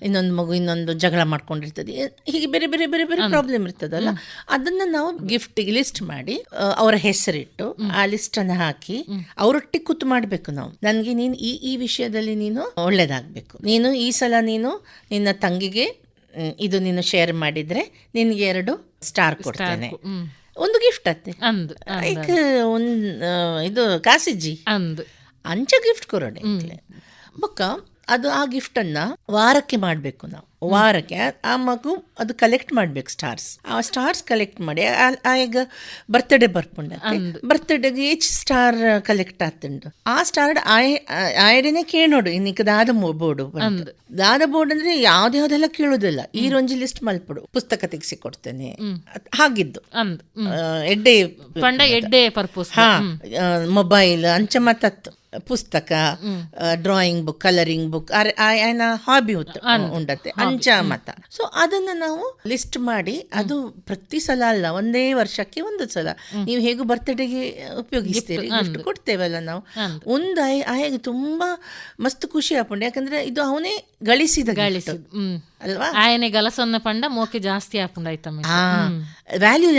ಇನ್ನೊಂದು ಮಗು ಇನ್ನೊಂದು ಜಗಳ ಮಾಡ್ಕೊಂಡಿರ್ತದೆ, ಹೀಗೆ ಬೇರೆ ಬೇರೆ ಬೇರೆ ಬೇರೆ ಪ್ರಾಬ್ಲಮ್ ಇರ್ತದಲ್ಲ. ಅದನ್ನ ನಾವು ಗಿಫ್ಟಿಗೆ ಲಿಸ್ಟ್ ಮಾಡಿ ಅವರ ಹೆಸರಿಟ್ಟು ಆ ಲಿಸ್ಟ್ ಅನ್ನು ಹಾಕಿ ಅವರೊಟ್ಟಿಗೆ ಕೂತು ಮಾಡಬೇಕು ನಾವು. ನನಗೆ ನೀನು ಈ ವಿಷಯದಲ್ಲಿ ನೀನು ಒಳ್ಳೇದಾಗಬೇಕು, ನೀನು ಈ ಸಲ ನೀನು ನಿನ್ನ ತಂಗಿಗೆ ಇದು ನೀನು ಶೇರ್ ಮಾಡಿದ್ರೆ ನಿನಗೆ 2 ಸ್ಟಾರ್ ಕೊಡ್ತೇನೆ, ಒಂದು ಗಿಫ್ಟ್ ಅತ್ತೆ ಐಕ್ ಇದು ಕಾಸಿಜ್ಜಿ ಅಂಚ ಗಿಫ್ಟ್ ಕೊರೋಡೆ ಬೊಕ್ಕ ಅದು. ಆ ಗಿಫ್ಟನ್ನು ವಾರಕ್ಕೆ ಮಾಡಬೇಕು ನಾವು. ವಾರಕ್ಕೆ ಆ ಮಗು ಅದು ಕಲೆಕ್ಟ್ ಮಾಡಬೇಕು ಸ್ಟಾರ್ಸ್. ಆ ಸ್ಟಾರ್ಸ್ ಕಲೆಕ್ಟ್ ಮಾಡಿ ಈಗ ಬರ್ತ್ಡೇ ಬರ್ಪುಂಡ, ಬರ್ತ್ಡೇಗೆ ಈಚ್ ಸ್ಟಾರ್ ಕಲೆಕ್ಟ್ ಆತುಂಡು. ಆ ಸ್ಟಾರ್ ಆಯಡನೆ ಕೇಳೋಡು. ಇನ್ನಿಕ ದಾದ ಬೋರ್ಡು ಅಂದ್ರೆ ಯಾವ್ದ್ಯಾವ್ದೆಲ್ಲ ಕೇಳೋದಿಲ್ಲ. ಈ ರಂಜಿ ಲಿಸ್ಟ್ ಮಲ್ಪಡು, ಪುಸ್ತಕ ತೆಗಿಸಿ ಕೊಡ್ತೇನೆ, ಹಾಗಿದ್ದು ಎಡ್ಡೆ ಪರ್ಪೋಸ್. ಮೊಬೈಲ್ ಅಂಚ ಮತ್ತತ್ತು ಪುಸ್ತಕ, ಡ್ರಾಯಿಂಗ್ ಬುಕ್, ಕಲರಿಂಗ್ ಬುಕ್, ఆయన ಹಾಬಿ ಉಂಡತ್ತೆ ಅಂಚ ಮತ. ಸೊ ಅದನ್ನ ನಾವು ಲಿಸ್ಟ್ ಮಾಡಿ, ಅದು ಪ್ರತಿ ಸಲ ಅಲ್ಲ, ಒಂದೇ ವರ್ಷಕ್ಕೆ ಒಂದು ಸಲ ನೀವು ಹೇಗೂ ಬರ್ತ್ಡೇಗೆ ಉಪಯೋಗಿಸ್ತೀರಿ, ಗಿಫ್ಟ್ ಕೊಡ್ತೇವಲ್ಲ ನಾವು. ಒಂದು ಆಯಗೆ ತುಂಬಾ ಮಸ್ತ್ ಖುಷಿ ಆಪುಂಡು, ಯಾಕಂದ್ರೆ ಇದು ಅವನೇ ಗಳಿಸಿದ ಅಲ್ವಾ. ಆಯನೆ ಗಲಸನ್ನ ಪಂಡ ಮೋಕೆ ಜಾಸ್ತಿ ಆಪುಂಡು ಆಯ್ತಮ್ಮ, ವ್ಯಾಲ್ಯೂ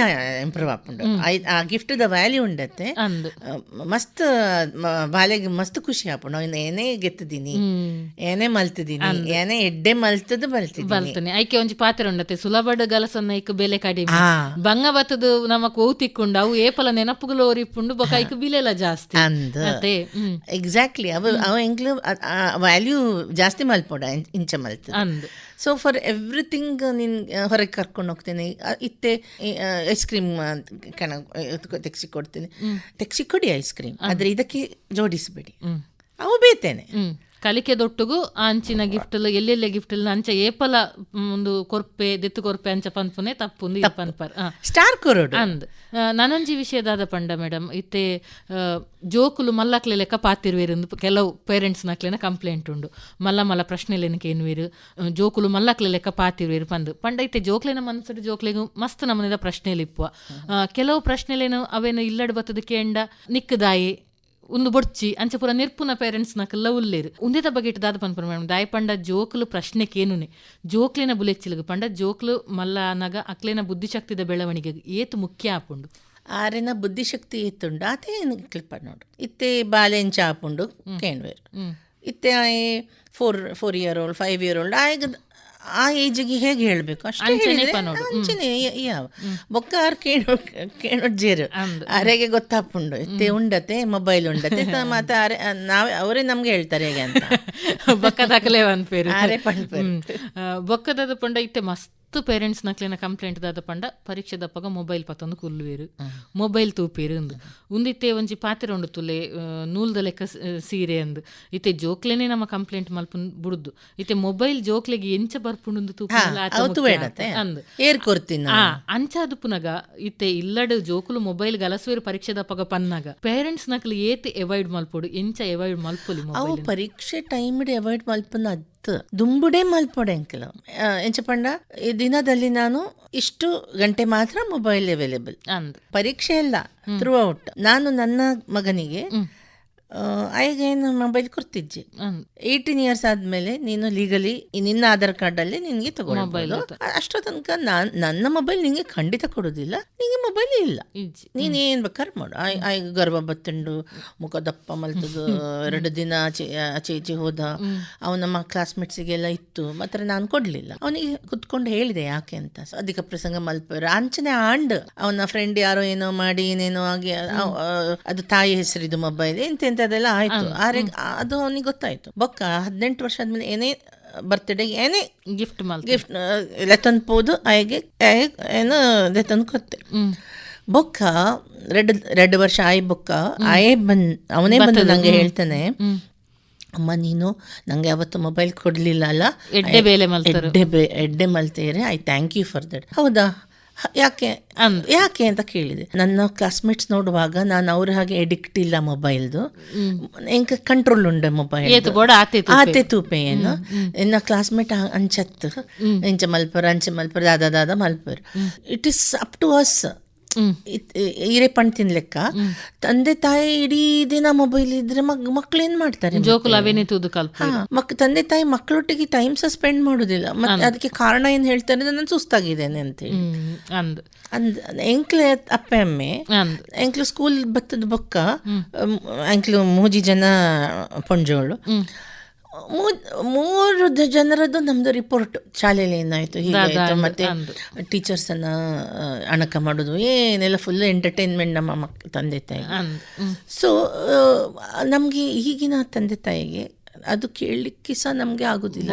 ಇಂಪ್ರೂವ್ ಆಪುಂಡು. ಆ ಗಿಫ್ಟ್ ದ ವ್ಯಾಲ್ಯೂ ಉಂಡತ್ತೆ ಮಸ್ತ್ ಬಾಲೆಗೆ ಮಸ್ತ್ ಖುಷಿ ಆಪುಂಡು. ಅವ್ನು ಏನೇ ಗೆತ್ತಿದೀನಿ, ಏನೇ ಮಲ್ತಿದೀನಿ, ಏನೇ ಎಡ್ಡೆ ಬಲ್ತಿದ್ದೀನಿ ಐಕೆ ಒಂಜಿ ಪಾತ್ರೆ ಉಂಡತ್ತೆ ಸುಲಭಡ್ ಗಲಸನ್ನ ಐಕ್ ಬೆಲೆ ಕಡಿಮೆ ಬಂಗ ಬತ್ತದು ನಮಕ್ ಓತಿಕ್ಕೊಂಡು ಅವು ಏಪಲ ನೆನಪುಗಳು ಓರಿಪುಂಡು ಬೊಕ ಐಕ್ ಬಿಲೆಲ ಜಾಸ್ತಿ ಅಂದ. ಎಕ್ಸಾಕ್ಟ್ಲಿ ಅವ ಎಂಕ್ಲು ವ್ಯಾಲ್ಯೂ ಜಾಸ್ತಿ ಮಲ್ಪೋಡ ಇಂಚ ಮಲ್ತ. ಸೊ ಫಾರ್ ಎವ್ರಿಥಿಂಗ್ ನೀನು ಹೊರಗೆ ಕರ್ಕೊಂಡು ಹೋಗ್ತೀನಿ, ಇತ್ತೆ ಐಸ್ ಕ್ರೀಮ್ ತೆಗ್ಸಿಕೊಡಿ ಐಸ್ ಕ್ರೀಮ್, ಆದರೆ ಇದಕ್ಕೆ ಜೋಡಿಸಬೇಡಿ, ಅವು ಬೇತೇನೆ ಕಲಿಕೆ ದೊಟ್ಟುಗು ಅಂಚಿನ ಗಿಫ್ಟ್ ಎಲ್ಲೆಲ್ಲೆ ಗಿಫ್ಟ್ ಅಂಚ ಏಪಲ ಒಂದು ಕೊರ್ಪೆ ದೆತ್ತು ಕೊರ್ಪೆ ಅಂಚ ಪನ್ಪುನೆ ತಪ್ಪುಂದು ಪನ್ಪರ್ ಸ್ಟಾರ್ ಕೊರೋಡು ಅಂದ್. ನನೊಂಜಿ ವಿಷಯದಾದ ಪಂಡ ಮೇಡಮ್, ಇತ್ತೆ ಜೋಕುಲು ಮಲ್ಲಕ್ಲೆ ಲೆಕ್ಕ ಪಾತಿರುವೇರು ಕೆಲವು ಪೇರೆಂಟ್ಸ್ ನಕ್ಲೆನ ಕಂಪ್ಲೇಂಟ್ ಉಂಡು. ಮಲ್ಲ ಪ್ರಶ್ನೆಲೇನಕ್ಕೆ ಏನುವೇರು ಜೋಕುಲು ಮಲ್ಲಕ್ಲೆ ಲೆಕ್ಕ ಪಾತಿರುವೇರು ಪಂಡ ಇತ್ತೆ ಜೋಕ್ಲೆನ ಮನಸ್ಸು ಜೋಕ್ಲೆಗೂ ಮಸ್ತ್ ನಮ್ಮನೆದ ಪ್ರಶ್ನೆಲಿಪ್ಪುವ. ಕೆಲವು ಪ್ರಶ್ನೆಲೇನು ಅವೇನು ಇಲ್ಲಡ್ ಬತ್ತದ ಕೇಂಡ ನಿಕ್ಕದಾಯಿ ಒಂದು ಬೊಡ್ಚಿ ಅಂಚೆ ಪೂರ ನಿರ್ಪುನ ಪೇರೆಂಟ್ಸ್ ನಕಲ್ಲ ಉಲ್ಲೇರು ಉಂದೇದ ಬಗ್ಗೆ ದಾದ ಪನ್ಪುರ ಮೇಡಮ್. ದಾಯ ಪಂಡ ಜೋಕ್ಲು ಪ್ರಶ್ನೆಕೇನುನೆ ಜೋಕ್ಲಿನ ಬುಲೆಚ್ಚಿಲಗು ಪಂಡ ಜೋಕ್ಲು ಮಲ್ಲ ಅನಗ ಅಕ್ಲೇನ ಬುದ್ಧಿಶಕ್ತಿದ ಬೆಳವಣಿಗೆಗೆ ಏತು ಮುಖ್ಯ ಆಪುಂಡು. ಆರೆನ ಬುದ್ಧಿಶಕ್ತಿ ಏತುಂಡು ಅದೇ ಕ್ಲಿಪ್ಪ ನೋಡು. ಇತ್ತೆ ಬಾಲೆಂಚ ಆಪುಂಡು ಕೇಣ್ವೇರು, ಇತ್ತೆ 4 year old 5 year old ಆಗ ಆ ಏಜಿಗೆ ಹೇಗೆ ಹೇಳಬೇಕು ಅಷ್ಟೇ ಅಂಚನೆ ಯಾವ ಬೊಕ್ಕ ಆರು ಕೇಳೋಡ್ಜೇರು ಅರೆಗೆ ಗೊತ್ತಾಪುಂಡು ಇತ್ತೆ ಉಂಡತೆ ಮೊಬೈಲ್ ಉಂಡತೆ ಮತ್ತೆ ನಾವೇ ಅವರೇ ನಮ್ಗೆ ಹೇಳ್ತಾರೆ ಹೇಗೆ ಅಂತ ಬೊಕ್ಕದಾಕಲೇ ಪೇರು ಬೊಕ್ಕದಾದ ಪಂಡ ಇತ್ತೆ ಮಸ್ತ್ ಪೇರೆಂಟ್ಸ್ ನಕ್ಲಿನ ಕಂಪ್ಲೇಂಟ್ ದಾದ ಪಂಡ ಪರೀಕ್ಷೆ ದಪ್ಪಗ ಮೊಬೈಲ್ ಪತ್ತೊಂದು ಕುಲ್ಲುವೇರು ಮೊಬೈಲ್ ತೂಪೇರು ಉಂದಿತ್ತೆ ಒಂಜಿ ಪಾತ್ರೆ ಉಂಡು ತುಲೆ ನೂಲ್ದ ಲೆಕ್ಕ ಸೀರೆ ಅಂದು ಇತ್ತೆ ಜೋಕ್ಲೆನೆ ನಮ್ಮ ಕಂಪ್ಲೇಂಟ್ ಮಲ್ಪು ಬುಡ್ದು ಇತ್ತೆ ಮೊಬೈಲ್ ಜೋಕ್ಲೆಗೆ ಎಂಚ ಬರ್ಪುಂಡು ಅಂಚಾದು ಪುನಗ ಇತ್ತೆ ಇಲ್ಲಡು ಜೋಕುಲು ಮೊಬೈಲ್ ಗಲಸುವೇರು ಪರೀಕ್ಷೆ ದಪ್ಪಗ ಪನ್ನಾಗ ಪೇರೆಂಟ್ಸ್ ನಕ್ಲಿ ಏತ್ ಅವಾಯ್ಡ್ ಮಲ್ಪೋಡು ಎಂಚ ಅವಾಯ್ಡ್ ಮಲ್ಪೊಲಿ ಅವು ಪರೀಕ್ಷೆ ಟೈಮ್ ಅವಾಯ್ಡ್ ಮಲ್ಪನ ದುಂಬುಡೇ ಮಲ್ಪೊಡೆ ಅಂಕಲ ಎಂಚ ಪಂಡ ಈ ದಿನದಲ್ಲಿ ನಾನು ಇಷ್ಟು ಗಂಟೆ ಮಾತ್ರ ಮೊಬೈಲ್ ಅವೈಲೇಬಲ್ ಪರೀಕ್ಷೆ ಎಲ್ಲ ಥ್ರೂ ಔಟ್. ನಾನು ನನ್ನ ಮಗನಿಗೆ ಏನು ಮೊಬೈಲ್ ಕೊಡ್ತಿದ್ದೆ 18 years ಆದ್ಮೇಲೆ ನೀನು ಲೀಗಲಿ ನಿನ್ನ ಆಧಾರ್ ಕಾರ್ಡ್ ಅಲ್ಲಿ ನಿನ್ಗೆ ತಗೊಳ್ಬಹುದು. ಅಷ್ಟೋ ತನಕ ನನ್ನ ಮೊಬೈಲ್ ನಿಂಗೆ ಖಂಡಿತ ಕೊಡುದಿಲ್ಲ, ನಿಂಗೆ ಮೊಬೈಲ್ ಇಲ್ಲ, ನೀನ್ ಏನ್ ಬೇಕಾದ್ರೆ ಮಾಡು. ಗರ್ಭ ಬತ್ತುಂಡು ಮುಖ ದಪ್ಪ ಮಲ್ತದು 2 ದಿನ ಆಚೆ ಹೋದ, ಅವನ ಕ್ಲಾಸ್ಮೇಟ್ಸಿಗೆಲ್ಲ ಇತ್ತು, ಮಾತ್ರ ನಾನು ಕೊಡ್ಲಿಲ್ಲ. ಅವನಿಗೆ ಕುತ್ಕೊಂಡು ಹೇಳಿದೆ ಯಾಕೆ ಅಂತ. ಅಧಿಕ ಪ್ರಸಂಗ ಮಲ್ಪರು ಅಂಚನೆ ಆಂಡ್ ಅವನ ಫ್ರೆಂಡ್ ಯಾರೋ ಏನೋ ಮಾಡಿ ಏನೇನೋ ಆಗಿ ಅದು ತಾಯಿ ಹೆಸರಿದು ಮೊಬೈಲ್ ಎಂತೆಂತದೆಲ್ಲ ಆಯ್ತು. ಅದು ಅವನಿಗೆ ಗೊತ್ತಾಯ್ತು. ಬೊಕ್ಕ 18 ವರ್ಷ ಆದ್ಮೇಲೆ ಏನೇ ಬರ್ತ್ಡೇಗೆ ಏನೇ ಗಿಫ್ಟ್ ಲೆತನ್ಪೋದು ಆಯ್ಗೆ ಏನು ಲೆತನ್ ಕೊತ್ತೆ. ಬೊಕ್ಕ 2 ವರ್ಷ ಆಯ್ ಬೊಕ್ಕ ಅವನೇ ಬಂದು ನಂಗೆ ಹೇಳ್ತಾನೆ, ಅಮ್ಮ ನೀನು ನಂಗೆ ಯಾವತ್ತು ಮೊಬೈಲ್ ಕೊಡ್ಲಿಲ್ಲ ಅಲ್ಲ, ಎಡ್ಡೆ ಮಲ್ತೇರೆ, I thank you for that. ಹೌದಾ, ಯಾಕೆ ಅಂತ ಕೇಳಿದೆ. ನನ್ನ ಕ್ಲಾಸ್ಮೇಟ್ಸ್ ನೋಡುವಾಗ ನಾನು ಅವ್ರ ಹಾಗೆ ಎಡಿಕ್ಟ್ ಇಲ್ಲ ಮೊಬೈಲ್ದು, ಎಂಕ ಕಂಟ್ರೋಲ್ ಉಂಡೆ ಮೊಬೈಲ್ ಆತೆ ತೂಪೆ ಏನು ಎನ್ನ ಕ್ಲಾಸ್ಮೇಟ್ ಅಂಚತ್ತು ಎಂಚ ಮಲ್ಪರು ಅಂಚೆ ಮಲ್ಪರು ದಾದ ಮಲ್ಪರು. It is up to us. ಈರೆ ಪಣ್ ತಿನ್ಲೆಕ್ಕ ತಂದೆ ತಾಯಿ ಇಡೀ ದಿನ ಮೊಬೈಲ್ ಇದ್ರೆ ಮಕ್ಳು ಏನ್ ಮಾಡ್ತಾರೆ? ತಂದೆ ತಾಯಿ ಮಕ್ಕಳೊಟ್ಟಿಗೆ ಟೈಮ್ ಸ್ಪೆಂಡ್ ಮಾಡುದಿಲ್ಲ. ಮತ್ತೆ ಅದಕ್ಕೆ ಕಾರಣ ಏನ್ ಹೇಳ್ತಾರೆ, ನಾನು ಸುಸ್ತಾಗಿದ್ದೇನೆ ಅಂತೇಳಿ ಎಂಕ್ಲೆ ಅಪ್ಪ ಅಮ್ಮೆ ಎಂಕ್ಲು ಸ್ಕೂಲ್ ಬತ್ತದ ಬೊಕ್ಕ ಎಂಕ್ಲು 3 ಜನ ಪೊಂಜೋಳು 3 ಜನರದ್ದು ನಮ್ದು ರಿಪೋರ್ಟ್ ಶಾಲೆಯಲ್ಲಿ ಏನಾಯ್ತು ಹೀಗಾಯ್ತು, ಮತ್ತೆ ಟೀಚರ್ಸ್ ಅನ್ನ ಅಣಕ ಮಾಡೋದು ಏನೆಲ್ಲ ಫುಲ್ ಎಂಟರ್ಟೈನ್ಮೆಂಟ್ ನಮ್ಮ ತಂದೆ ತಾಯಿ. ಸೊ ನಮ್ಗೆ ಈಗಿನ ತಂದೆ ತಾಯಿಗೆ ಅದು ಕೇಳಲಿಕ್ಕೆ ಸಹ ನಮ್ಗೆ ಆಗುದಿಲ್ಲ.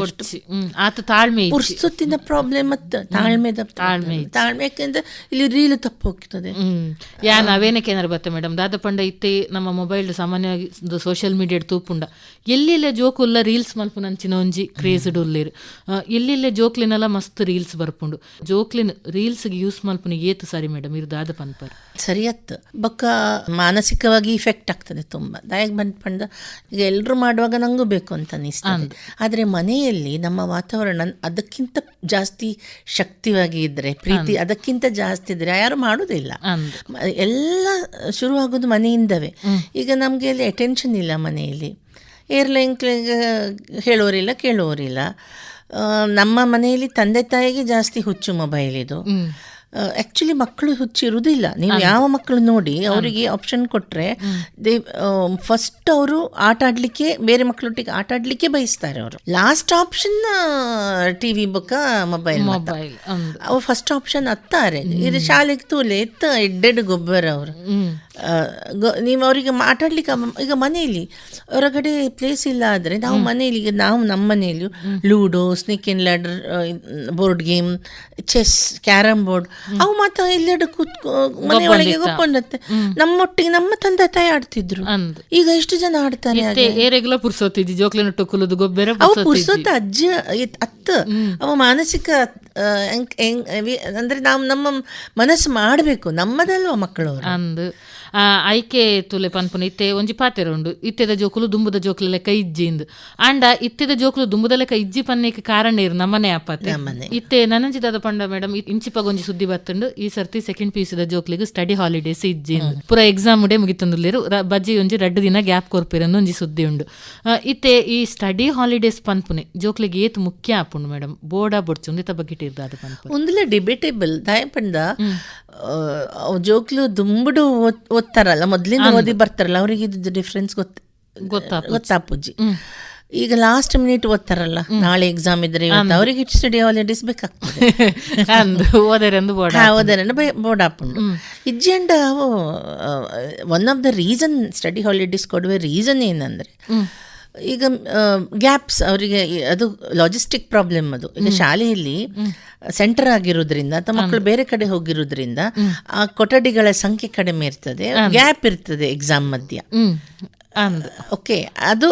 ಪುರ್ಸೊತ್ತಿನ ಪ್ರಾಬ್ಲಮ್ ಮತ್ತು ತಾಳ್ಮೆ ಯಾಕೆಂದ್ರೆ ಇಲ್ಲಿ ರೀಲ್ ತಪ್ಪು ಹೋಗ್ತದೆ. ನಾವೇನಕ್ಕೆ ಏನಾರು ಬತ್ತೆ ಮೇಡಮ್ ದಾದ ಪಂಡ ಇತ್ತೆ ನಮ್ಮ ಮೊಬೈಲ್ ಸಾಮಾನ್ಯವಾಗಿ ಸೋಷಿಯಲ್ ಮೀಡಿಯಾ ತೂಪುಂಡ ಎಲ್ಲೆಲ್ಲ ಜೋಕುಲ್ಲ ರೀಲ್ಸ್ ಮಲ್ಪು ನಂಚಿನ ಒಂಜಿ ಕ್ರೇಜ್ಡ್ ಉಲ್ಲೇರು ಎಲ್ಲೆಲ್ಲ ಜೋಕ್ಲಿನೆಲ್ಲ ಮಸ್ತ್ ರೀಲ್ಸ್ ಬರ್ಪುಂಡು. ಜೋಕ್ಲಿನ ರೀಲ್ಸ್ಗೆ ಯೂಸ್ ಮಲ್ಪುನ ಏತು ಸರಿ ಮೇಡಮ್ ಇದು ದಾದ ಪನ್ಪರ್ ಸರಿಯತ್ತು ಬೊಕ್ಕ ಮಾನಸಿಕವಾಗಿ ಇಫೆಕ್ಟ್ ಆಗ್ತದೆ ತುಂಬ ದಾಯಕ್ ಬಂದ. ಈಗ ಎಲ್ಲರೂ ಮಾಡುವಾಗ ನಂಗೂ ಬೇಕು ಅಂತ ಅನಿಸ್ತದೆ. ಆದರೆ ಮನೆಯಲ್ಲಿ ನಮ್ಮ ವಾತಾವರಣ ಅದಕ್ಕಿಂತ ಜಾಸ್ತಿ ಶಕ್ತಿಯಾಗಿ ಇದ್ದರೆ, ಪ್ರೀತಿ ಅದಕ್ಕಿಂತ ಜಾಸ್ತಿ ಇದ್ದರೆ ಯಾರು ಮಾಡೋದಿಲ್ಲ. ಎಲ್ಲ ಶುರುವಾಗೋದು ಮನೆಯಿಂದವೇ. ಈಗ ನಮಗೆ ಅಲ್ಲಿ ಅಟೆನ್ಷನ್ ಇಲ್ಲ ಮನೆಯಲ್ಲಿ, ಏರ್ಲೈನ್ಗೆ ಹೇಳೋರಿಲ್ಲ ಕೇಳೋರಿಲ್ಲ. ನಮ್ಮ ಮನೆಯಲ್ಲಿ ತಂದೆ ತಾಯಿಗೆ ಜಾಸ್ತಿ ಹುಚ್ಚು ಮೊಬೈಲ್ ಇದು. ಆ್ಯಕ್ಚುಲಿ ಮಕ್ಕಳು ಹುಚ್ಚಿರುವುದಿಲ್ಲ. ನೀವು ಯಾವ ಮಕ್ಕಳು ನೋಡಿ ಅವರಿಗೆ ಆಪ್ಷನ್ ಕೊಟ್ಟರೆ ಫಸ್ಟ್ ಅವರು ಆಟ ಆಡಲಿಕ್ಕೆ, ಬೇರೆ ಮಕ್ಕಳೊಟ್ಟಿಗೆ ಆಟ ಆಡಲಿಕ್ಕೆ ಬಯಸ್ತಾರೆ. ಅವರು ಲಾಸ್ಟ್ ಆಪ್ಷನ್ TV ಬೊಕ್ಕ ಮೊಬೈಲ್. ಅವು ಫಸ್ಟ್ ಆಪ್ಷನ್ ಹತ್ತಾರೆ. ಇದು ಶಾಲೆಗೆ ತೂಲೆ ಎತ್ತ ಎಡ್ಡೆಡ್ ಗೊಬ್ಬರ ಅವರು. ನೀವು ಅವರಿಗೆ ಆಟಾಡ್ಲಿಕ್ಕೆ ಈಗ ಮನೆಯಲ್ಲಿ ಹೊರಗಡೆ ಪ್ಲೇಸ್ ಇಲ್ಲ ಆದರೆ ನಾವು ಮನೆಯಲ್ಲಿ, ಈಗ ನಾವು ನಮ್ಮ ಮನೆಯಲ್ಲಿ ludo, snake and ladder, board game, chess, carrom board ಅವು ಮಾತ್ರ ಎಲ್ಲೆಡೆ ಮನೆಯೊಳಗೆ ಗೊಪ್ಪೊಂಡತ್ತೆ. ನಮ್ಮೊಟ್ಟಿಗೆ ನಮ್ಮ ತಂದೆ ತಾಯಿ ಆಡ್ತಿದ್ರು. ಈಗ ಎಷ್ಟು ಜನ ಆಡ್ತಾರೆ? ಅವು ಪುರ್ಸೊತ್ತ ಅಜ್ಜ ಅತ್ತ ಅವ ಮಾನಸಿಕ ಅಂದ್ರೆ ನಾವು ನಮ್ಮ ಮನಸ್ಸು ಮಾಡಬೇಕು, ನಮ್ಮದಲ್ವ ಮಕ್ಕಳು. ಐಕೆ ತುಲೆ ಪನ್ಪುನ ಇತ್ತೆ ಒಂಜಿ ಪಾತೆರ ಉಂಡು. ಇತ್ತೆದ ಜೋಕುಲು ದುಂಬುದ ಜೋಕುಲ ಲೆಕ್ಕ ಇಜ್ಜಿಂದು ಅಂಡ ಇತ್ತೆದ ಜೋಕುಲು ದುಂಬುದ ಲೆಕ್ಕ ಇಜ್ಜಿ ಪನ್ನೇಕ ಕಾರಣ ಇರು ನಮ್ಮನೆ ಅಪ್ಪತ್ತೆ ಇತ್ತೆ ನನಂಜಿದಾದ ಪಂಡ ಮೇಡಮ್ ಇಂಚಿಪಗೊಂಜಿ ಸುದ್ದಿ ಬತ್ತುಂಡು. ಈ ಸರ್ತಿ ಸೆಕೆಂಡ್ PUC ಜೋಕ್ಲಿಗೆ ಸ್ಟಡಿ ಹಾಲಿಡೇಸ್ ಇಜ್ಜಿಂದು ಪೂರ ಎಕ್ಸಾಮ್ ಉಡೇ ಮುಗಿತಂದುಲ್ಲೇರು ಬಜ್ಜಿ ಒಂಜಿ 2 ದಿನ ಗ್ಯಾಪ್ ಕೊರ್ಪಿರಂದು ಒಂಜಿ ಸುದ್ದಿ ಉಂಡು. ಇತ್ತೆ ಈ ಸ್ಟಡಿ ಹಾಲಿಡೇಸ್ ಪನ್ಪುನೆ ಜೋಕ್ಲಿಗೆ ಏತ್ ಮುಖ್ಯ ಆಪುಂಡು ಮೇಡಮ್? ಬೋರ್ಡ ಬೊಡ್ಚು ಇತ್ತ ಬಗ್ಗೆ ಇರ್ದಾದ ಪನ್ಪು ಒಂದಿಲ್ಲ ಡಿಬೇಟೇಬಲ್ ದಾಯ ಪಂಡ ಜೋಕ್ಲು ದುಂಬುಡು ಓದ್ತಾರಲ್ಲ, ಮೊದ್ಲಿಂದ ಓದಿ ಬರ್ತಾರಲ್ಲ, ಅವ್ರಿಗೆ ಇದು ಡಿಫ್ರೆನ್ಸ್ ಗೊತ್ತಾಪುಜ್ಜಿ. ಈಗ ಲಾಸ್ಟ್ ಮಿನಿಟ್ ಓದ್ತಾರಲ್ಲ, ನಾಳೆ ಎಕ್ಸಾಮ್ ಇದ್ರೆ ಅವರಿಗೆ ಸ್ಟಡಿ ಹಾಲಿಡೇಸ್ ಬೇಕಾಗ್ತದೆ. ಓದರೆಂದು ಬೋರ್ಡ್ ಹಾಪುಂಡು ಇಜ್ಜಿ ಅಂಡ ಅವು one of the reason study holidays ಕೊಡುವ ರೀಸನ್ ಏನಂದ್ರೆ ಈಗ ಗ್ಯಾಪ್ಸ್ ಅವರಿಗೆ, ಅದು ಲಾಜಿಸ್ಟಿಕ್ ಪ್ರಾಬ್ಲಮ್. ಅದು ಈಗ ಶಾಲೆಯಲ್ಲಿ ಸೆಂಟರ್ ಆಗಿರೋದ್ರಿಂದ ಅಥವಾ ಮಕ್ಕಳು ಬೇರೆ ಕಡೆ ಹೋಗಿರೋದ್ರಿಂದ ಆ ಕೊಠಡಿಗಳ ಸಂಖ್ಯೆ ಕಡಿಮೆ ಇರ್ತದೆ, ಗ್ಯಾಪ್ ಇರ್ತದೆ ಎಕ್ಸಾಮ್ ಮಧ್ಯ. ಓಕೆ, ಅದು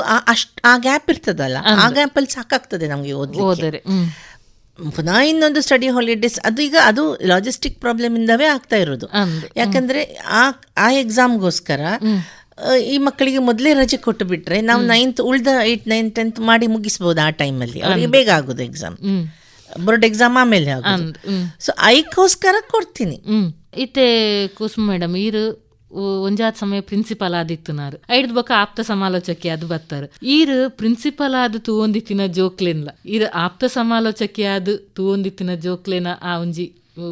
ಆ ಗ್ಯಾಪ್ ಇರ್ತದಲ್ಲ, ಆ ಗ್ಯಾಪ್ ಅಲ್ಲಿ ಸಾಕಾಗ್ತದೆ ನಮ್ಗೆ ಓದ್ಲಿಕ್ಕೆ. ಪುನಃ ಇನ್ನೊಂದು ಸ್ಟಡಿ ಹಾಲಿಡೇಸ್, ಅದು ಈಗ ಅದು ಲಾಜಿಸ್ಟಿಕ್ ಪ್ರಾಬ್ಲಮ್ ಇಂದವೇ ಆಗ್ತಾ ಇರೋದು. ಯಾಕಂದ್ರೆ ಆ ಎಕ್ಸಾಮ್ಗೋಸ್ಕರ ಈ ಮಕ್ಕಳಿಗೆ ಮೊದಲೇ ರಜೆ ಕೊಟ್ಟು ಬಿಟ್ರೆ ನಾವು 9th ಉಳ್ದ 8th 9th 10th ಮಾಡಿ ಮುಗಿಸ್ಬೋದು. ಆ ಟೈಮಲ್ಲಿ ಅವರಿಗೆ ಬೇಗ ಆಗೋದು ಎಕ್ಸಾಮ್, ಬೋರ್ಡ್ ಎಕ್ಸಾಮ್ ಆಮೇಲೆ ಆಗೋದು. ಸೊ ಐಕೋಸ್ಕರ ಕೊಡ್ತೀನಿ. ಇತ್ತೆ ಕುಸುಮ ಮೇಡಮ್ ಈರು ಒಂಜಾತ್ ಸಮಯ ಪ್ರಿನ್ಸಿಪಲ್ ಆದಿತ್ತುನಾರು ಐಡ್ ಬೊಕ್ಕ ಆಪ್ತ ಸಮಾಲೋಚಕಿ ಅದು ಬತ್ತಾರು. ಈರು ಪ್ರಿನ್ಸಿಪಲ್ ಆದು ತೂವೊಂದಿತ್ತಿನ ಜೋಕ್ಲೆನ್ಲ ಈರು ಆಪ್ತ ಸಮಾಲೋಚಕಿ ಆದು ತೂವೊಂದಿತ್ತಿನ ಜೋಕ್ಲೆನ ಆ ಒಂಜಿ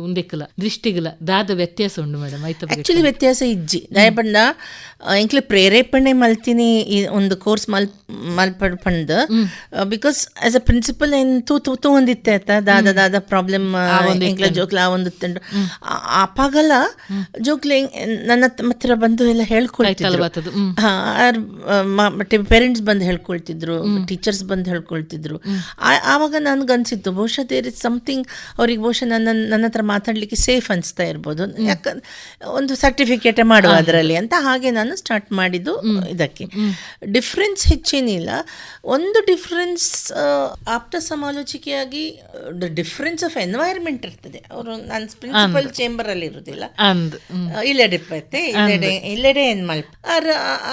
ಉಂದೆಕ್ಕಲ ದೃಷ್ಟಿಗಲ ದಾದ ವ್ಯತ್ಯಾಸ ಉಂಡು ಮೇಡಮ್? ಆಕ್ಚುಲಿ ವ್ಯತ್ಯಾಸ ಇಜ್ಜಿ ದಯಪಂಡ ಎಂಕ್ಲೆ ಪ್ರೇರೇಪಣೆ ಮಲ್ತೀನಿ ಈ ಒಂದು ಕೋರ್ಸ್ ಮಲ್ಪಂಡ್ ಬಿಕಾಸ್ ಆಸ್ ಅ ಪ್ರಿನ್ಸಿಪಲ್ ಏನ್ ತೂ ಒಂದಿತ್ತೆ ಆಯ್ತಾ ದಾದ ಪ್ರಾಬ್ಲಮ್ ಎಂಕ್ಲೆ ಜೋಕ್ಲ ಆ ಒಂದು ಅಪಾಗಲ ಜೋಕ್ಲೆ ನನ್ನ ಹತ್ರ ಬಂದು ಎಲ್ಲ ಹೇಳ್ಕೊಳ್ತಿದ್ರು. ಪೇರೆಂಟ್ಸ್ ಬಂದು ಹೇಳ್ಕೊಳ್ತಿದ್ರು, ಟೀಚರ್ಸ್ ಬಂದು ಹೇಳ್ಕೊಳ್ತಿದ್ರು. ಆವಾಗ ನನ್ಗನ್ಸಿತ್ತು ಬಹುಶಃ ದೇರ್ ಇಸ್ ಸಮಥಿಂಗ್ ಅವ್ರಿಗೆ ಬಹುಶಃ ನನ್ನ ಹತ್ರ ಮಾತಾಡ್ಲಿಕ್ಕೆ ಸೇಫ್ ಅನಿಸ್ತಾ ಇರ್ಬೋದು, ಯಾಕಂದ್ರೆ ಒಂದು ಸರ್ಟಿಫಿಕೇಟ್ ಮಾಡುವ ಅದರಲ್ಲಿ ಅಂತ. ಹಾಗೆ ನಾನು ಸ್ಟಾರ್ಟ್ ಮಾಡಿದ್ದು ಇದಕ್ಕೆ. ಡಿಫ್ರೆನ್ಸ್ ಹೆಚ್ಚೇನಿಲ್ಲ. ಒಂದು ಡಿಫ್ರೆನ್ಸ್ ಆಪ್ತ ಸಮಾಲೋಚನೆಯಾಗಿ ಡಿಫ್ರೆನ್ಸ್ ಆಫ್ ಎನ್ವೈರ್ಮೆಂಟ್ ಇರ್ತದೆ. ಅವರು ನಾನು ಪ್ರಿನ್ಸಿಪಲ್ ಚೇಂಬರ್ ಅಲ್ಲಿ ಇರುವುದಿಲ್ಲ, ಇಲ್ಲೆಡೆ ಇಲ್ಲೆಡೆ ಏನ್ ಮಲ್ಪ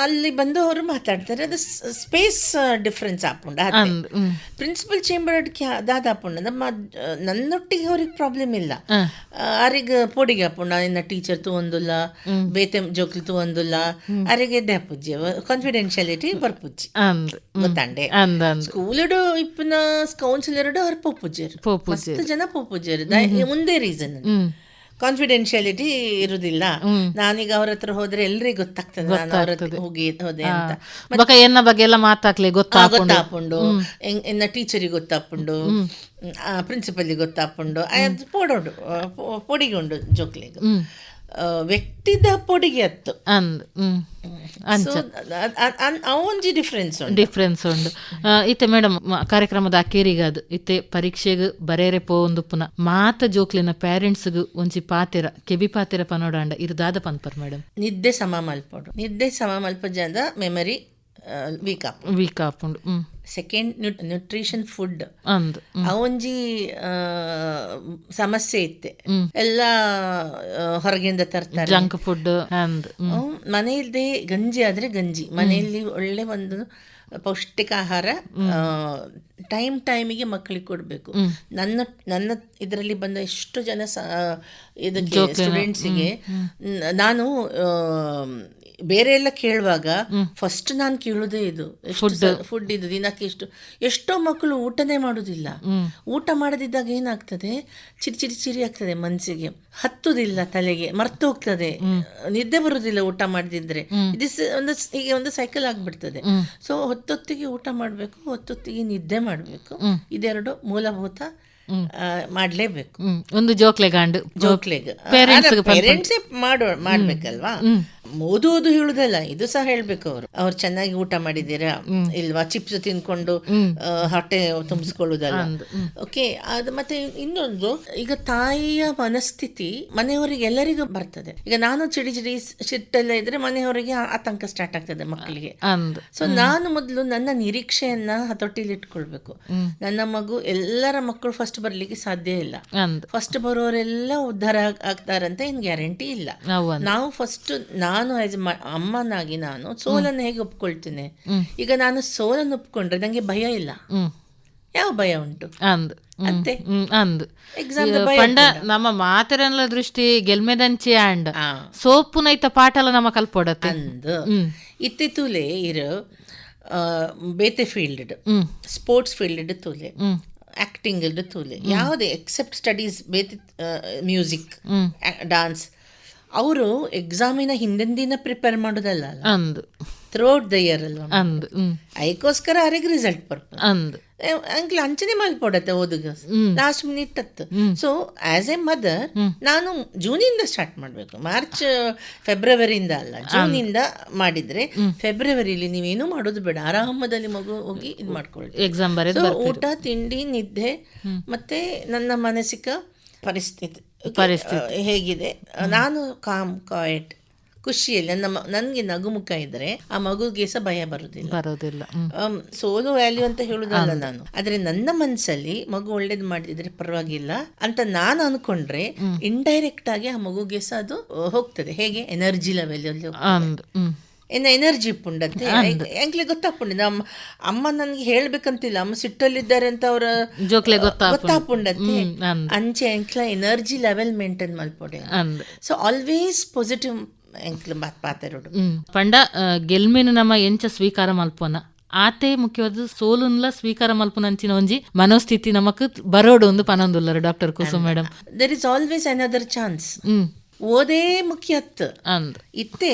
ಅಲ್ಲಿ ಬಂದು ಅವರು ಮಾತಾಡ್ತಾರೆ. ಅದು ಸ್ಪೇಸ್ ಡಿಫ್ರೆನ್ಸ್ ಆಪುಂಡ. ಪ್ರಿನ್ಸಿಪಲ್ ಚೇಂಬರ್ ಅಡ್ಕೆ ಅದಾದ ಆಪುಂಡ. ನನ್ನೊಟ್ಟಿಗೆ ಅವ್ರಿಗೆ ಪ್ರಾಬ್ಲಮ್ ಇಲ್ಲ. ಅರಿಗೆ ಪೋಡಿಗೆ ಆಪುಂಡ ಇನ್ನ ಟೀಚರ್ ತೂವೊಂದುಲ್ಲ, ಬೇತೆ ಜೋಕ್ಲಿ ತೂವೊಂದುಲ್ಲ, ಅರಿಗೆ ಡ್ಯಾಪುಜ್ಜಿ ಕಾನ್ಫಿಡೆನ್ಶಿಯಾಲಿಟಿ ಬರ್ಪುಜ್ಜಿ ಗೊತ್ತಾಂಡೆ. ಸ್ಕೂಲಡು ಇಪ್ಪನ ಕೌನ್ಸಿಲರ್ಡು ಅವ್ರು ಪೋಪುಜ್ಜರು, ಮಸ್ತ್ ಜನ ಪೋಪುಜ್ಜರು. ಮುಂದೆ ರೀಸನ್ ಕಾನ್ಫಿಡೆನ್ಶಿಯಾಲಿಟಿ ಇರುದಿಲ್ಲ. ನಾನೀಗ ಅವ್ರ ಹತ್ರ ಹೋದ್ರೆ ಎಲ್ರಿಗೂ ಗೊತ್ತಾಗ್ತದೆ ನಾನು ಅವ್ರ ಹತ್ರ ಹೋದೆ ಅಂತ. ಎನ್ನ ಬಗ್ಗೆ ಎಲ್ಲ ಮಾತಾಕ್ಲಿ ಗೊತ್ತಾಪುಂಡು, ಎನ್ನ ಟೀಚರಿಗೆ ಗೊತ್ತಾಪುಂಡು, ಪ್ರಿನ್ಸಿಪಲ್ಗೆ ಗೊತ್ತಾಪುಂಡು, ಅದು ಪೋಡಿಗೆ ಉಂಡು ಜೋಕ್ಲಿಗೆ ವ್ಯಕ್ತಿದ ಪೊಡಿಗೆ ಅತ್ತು ಅವೊಂಜಿ ಡಿಫ್ರೆನ್ಸ್ ಉಂಡು. ಇತ್ತೆ ಮೇಡಮ್ ಕಾರ್ಯಕ್ರಮದ ಅಕೇರಿಗಾದು ಇತ್ತೆ ಪರೀಕ್ಷೆಗೆ ಬರೇರೆ ಪೋಂದು ಪುನಃ ಮಾತ ಜೋಕ್ಲಿನ ಪೇರೆಂಟ್ಸ್ಗು ಒಂಜಿ ಪಾತೆರ ಕೆಬಿ ಪಾತೆರ ಪನೋಡಾಂಡ ಇರುದಾದ ಪನ್ಪರ್ ಮೇಡಮ್? ನಿದ್ದೆ ಸಮ ಮಲ್ಪಡು, ನಿದ್ದೆ ಸಮ ಮಲ್ಪ ಜನ ಮೆಮರಿ ವೀಕ್ ಆಪುಂಡು. ಸೆಕೆಂಡ್ ನ್ಯೂಟ್ರಿಷನ್ ಫುಡ್ ಅಂದ್ ಅವೊಂಜಿ ಸಮಸ್ಯೆ ಇತ್ತೆ, ಎಲ್ಲ ಹೊರಗಿಂದ ತರ್ತಾರೆ ಜಂಕ್ ಫುಡ್. ಮನೆಯಲ್ಲದೆ ಗಂಜಿ ಆದ್ರೆ ಗಂಜಿ, ಮನೆಯಲ್ಲಿ ಒಳ್ಳೆ ಒಂದು ಪೌಷ್ಟಿಕ ಆಹಾರ ಟೈಮಿಗೆ ಮಕ್ಕಳಿಗೆ ಕೊಡಬೇಕು. ನನ್ನ ಇದರಲ್ಲಿ ಬಂದ ಎಷ್ಟು ಜನ ಇದಕ್ಕೆ ಸ್ಟೂಡೆಂಟ್ಸಿಗೆ ನಾನು ಬೇರೆ ಎಲ್ಲ ಕೇಳುವಾಗ ಫಸ್ಟ್ ನಾನು ಕೇಳೋದೇ ಇದು, ಫುಡ್ ಇದು ದಿನಕ್ಕೆ ಎಷ್ಟೋ ಮಕ್ಕಳು ಊಟನೇ ಮಾಡೋದಿಲ್ಲ. ಊಟ ಮಾಡದಿದ್ದಾಗ ಏನಾಗ್ತದೆ, ಚಿರಿ ಆಗ್ತದೆ ಮನಸ್ಸಿಗೆ, ಹತ್ತುದಿಲ್ಲ ತಲೆಗೆ, ಮರ್ತು ಹೋಗ್ತದೆ, ನಿದ್ದೆ ಬರುದಿಲ್ಲ ಊಟ ಮಾಡದಿದ್ರೆ. ಹೀಗೆ ಒಂದು ಸೈಕಲ್ ಆಗ್ಬಿಡ್ತದೆ. ಸೊ ಹೊತ್ತೊತ್ತಿಗೆ ಊಟ ಮಾಡಬೇಕು, ಹೊತ್ತೊತ್ತಿಗೆ ನಿದ್ದೆ ಮಾಡಬೇಕು. ಇದೆರಡು ಮೂಲಭೂತ ಮಾಡ್ಲೇಬೇಕು. ಒಂದು ಜೋಕ್ಲೆಗೆ ಪೇರೆಂಟ್ಸೇ ಮಾಡ್ಬೇಕಲ್ವಾ. ಓದುವುದು ಹೇಳುದಲ್ಲ, ಇದು ಸಹ ಹೇಳ್ಬೇಕು. ಅವ್ರು ಚೆನ್ನಾಗಿ ಊಟ ಮಾಡಿದ್ದೀರಾ ಇಲ್ವಾ, ಚಿಪ್ಸ್ ತಿನ್ಕೊಂಡು ಹೊಟ್ಟೆ ತುಂಬಿಸ್ಕೊಳ್ಳುದಲ್ಲ. ಓಕೆ, ಅದು ಮತ್ತೆ ಇನ್ನೊಂದು, ಈಗ ತಾಯಿಯ ಮನಸ್ಥಿತಿ ಮನೆಯವರಿಗೆ ಎಲ್ಲರಿಗೂ ಬರ್ತದೆ. ಈಗ ನಾನು ಚಿಡಿ ಸಿಟ್ಟೆಲ್ಲ ಇದ್ರೆ ಮನೆಯವರಿಗೆ ಆತಂಕ ಸ್ಟಾರ್ಟ್ ಆಗ್ತದೆ ಮಕ್ಕಳಿಗೆ. ಸೊ ನಾನು ಮೊದಲು ನನ್ನ ನಿರೀಕ್ಷೆಯನ್ನ ಹತೋಟಿಲಿ ಇಟ್ಕೊಳ್ಬೇಕು. ನನ್ನ ಮಗು, ಎಲ್ಲರ ಮಕ್ಕಳು ಫಸ್ಟ್ ಬರ್ಲಿಕ್ಕೆ ಸಾಧ್ಯ ಇಲ್ಲ. ಫಸ್ಟ್ ಬರೋರೆಲ್ಲ ಉದ್ಧಾರ ಆಗ್ತಾರಂತ ಏನ್ ಗ್ಯಾರಂಟಿ ಇಲ್ಲ. ನಾವು ಫಸ್ಟ್, ನಾನು ಆಸ್ ಅಮ್ಮನಾಗಿ ನಾನು ಸೋಲನ್ನು ಹೇಗೆ ಒಪ್ಕೊಳ್ತೇನೆ. ಈಗ ನಾನು ಸೋಲನ್ನು ಒಪ್ಕೊಂಡ್ರೆ ನಂಗೆ ಭಯ ಇಲ್ಲ. ಯಾವ ಭಯ ಉಂಟು ಅಂತೆ ಎಕ್ಸಾಮ್ ಪಂಡ ನಮ್ಮ ಮಾತೆರನ್ಲ ದೃಷ್ಟಿ ಗೆಲ್ಮೆದಂಚಿ ಅಂಡ್ ಸೋಪುನೈತ ಪಾಠಲ ನಮ್ಮ ಕಲ್ಪೊಡತ್ತೆ ಅಂದು ಇತ್ತೆ ತೂಲೆ ಇರು ಬೇತೆ ಫೀಲ್ಡ್ ಸ್ಪೋರ್ಟ್ಸ್ ಫೀಲ್ಡ್ ತೂಲೆ ಆಕ್ಟಿಂಗ್ ತೂಲೆ ಯಾವುದೇ ಎಕ್ಸೆಪ್ಟ್ ಸ್ಟಡೀಸ್ ಬೇತೆ ಮ್ಯೂಸಿಕ್ ಡಾನ್ಸ್ ಅವರು ಎಕ್ಸಾಮಿನ ಹಿಂದಿನ ದಿನ ಪ್ರಿಪೇರ್ ಮಾಡೋದಲ್ಲ, ಥ್ರೂಔಟ್ ದ ಇಯರ್ ಅಲ್ವಾ. ಅದಕ್ಕೋಸ್ಕರ ಅವರಿಗೆ ರಿಸಲ್ಟ್ ಬರ್ಬೋದು. ಅಂಕ್ಲ ಅಂಚನೆ ಮಲ್ಪೊಡತ್ತೆ ಓದುಗ ಲಾಸ್ಟ್ ಮಿನಿಟ್ ಅತ್ತು. ಸೊ ಆಸ್ ಎ ಮದರ್ ನಾನು ಜೂನಿಂದ ಸ್ಟಾರ್ಟ್ ಮಾಡಬೇಕು, ಮಾರ್ಚ್ ಫೆಬ್ರವರಿಯಿಂದ ಅಲ್ಲ, ಜೂನಿಂದ ಮಾಡಿದ್ರೆ ಫೆಬ್ರವರಿಲಿ ನೀವೇನು ಮಾಡೋದು ಬೇಡ, ಆರಾಮದಲ್ಲಿ ಮಗು ಹೋಗಿ ಇದು ಮಾಡ್ಕೊಳ್ಳಿ ಎಕ್ಸಾಮ್ ಬರೆದು. ಊಟ, ತಿಂಡಿ, ನಿದ್ದೆ ಮತ್ತೆ ನನ್ನ ಮಾನಸಿಕ ಪರಿಸ್ಥಿತಿ ಹೇಗಿದೆ, ನಾನು ಕಾಮ್ ಕ್ವಾಯಟ್ ಖುಷಿಯಲ್ಲಿ ನನಗೆ ನಗುಮುಖ ಇದ್ರೆ ಆ ಮಗುಗೆ ಸಹ ಭಯ ಬರುದಿಲ್ಲ. ಸೋಲು ವ್ಯಾಲ್ಯೂ ಅಂತ ಹೇಳುದಲ್ಲ ನಾನು, ಆದ್ರೆ ನನ್ನ ಮನಸ್ಸಲ್ಲಿ ಮಗು ಒಳ್ಳೇದು ಮಾಡಿದ್ರೆ ಪರವಾಗಿಲ್ಲ ಅಂತ ನಾನು ಅನ್ಕೊಂಡ್ರೆ ಇಂಡೈರೆಕ್ಟ್ ಆಗಿ ಆ ಮಗುಗೆ ಸಹ ಅದು ಹೋಗ್ತದೆ. ಹೇಗೆ ಎನರ್ಜಿ ಲೆವೆಲ್ ಎನರ್ಜಿ ಪುಂಡತ್ತೆ ಎಂಕ್ಲೆ ಗೊತ್ತಾಪುಂಡ. ಅಮ್ಮ ನನ್ಗೆ ಹೇಳ್ಬೇಕಂತಿಲ್ಲ, ಅಮ್ಮ ಸಿಟ್ಟಲ್ಲಿದ್ದಾರೆ ಅಂತ ಅವ್ರ ಗೊತ್ತಾಪುಂಡತ್ತೆ. ಅಂಚೆ ಎಂಕ್ಲ ಎನರ್ಜಿ ಲೆವೆಲ್ ಮೇಂಟೈನ್ ಮಲ್ಪೊಡೆ. ಸೊ ಆಲ್ವೇಸ್ ಪಾಸಿಟಿವ್ ಎಂಕ್ಲ ಪಾತೆರೋಡು ಪಂಡ ಗೆಲ್ಮೆನು ನಮ್ಮ ಎಂಚ ಸ್ವೀಕಾರ ಮಲ್ಪೋನ ಆತೆ ಮುಖ್ಯವಾದ ಸೋಲುನ್ಲ ಸ್ವೀಕಾರ ಮಲ್ಪುನಂಚಿನ ಒಂಜಿ ಮನೋಸ್ಥಿತಿ ನಮಕ್ ಬರೋಡು ಒಂದು ಪನೊಂದುಲ್ಲರು doctor Kusum madam. There is always another chance. ಓದೇ ಮುಖ್ಯ ಇತ್ತೆ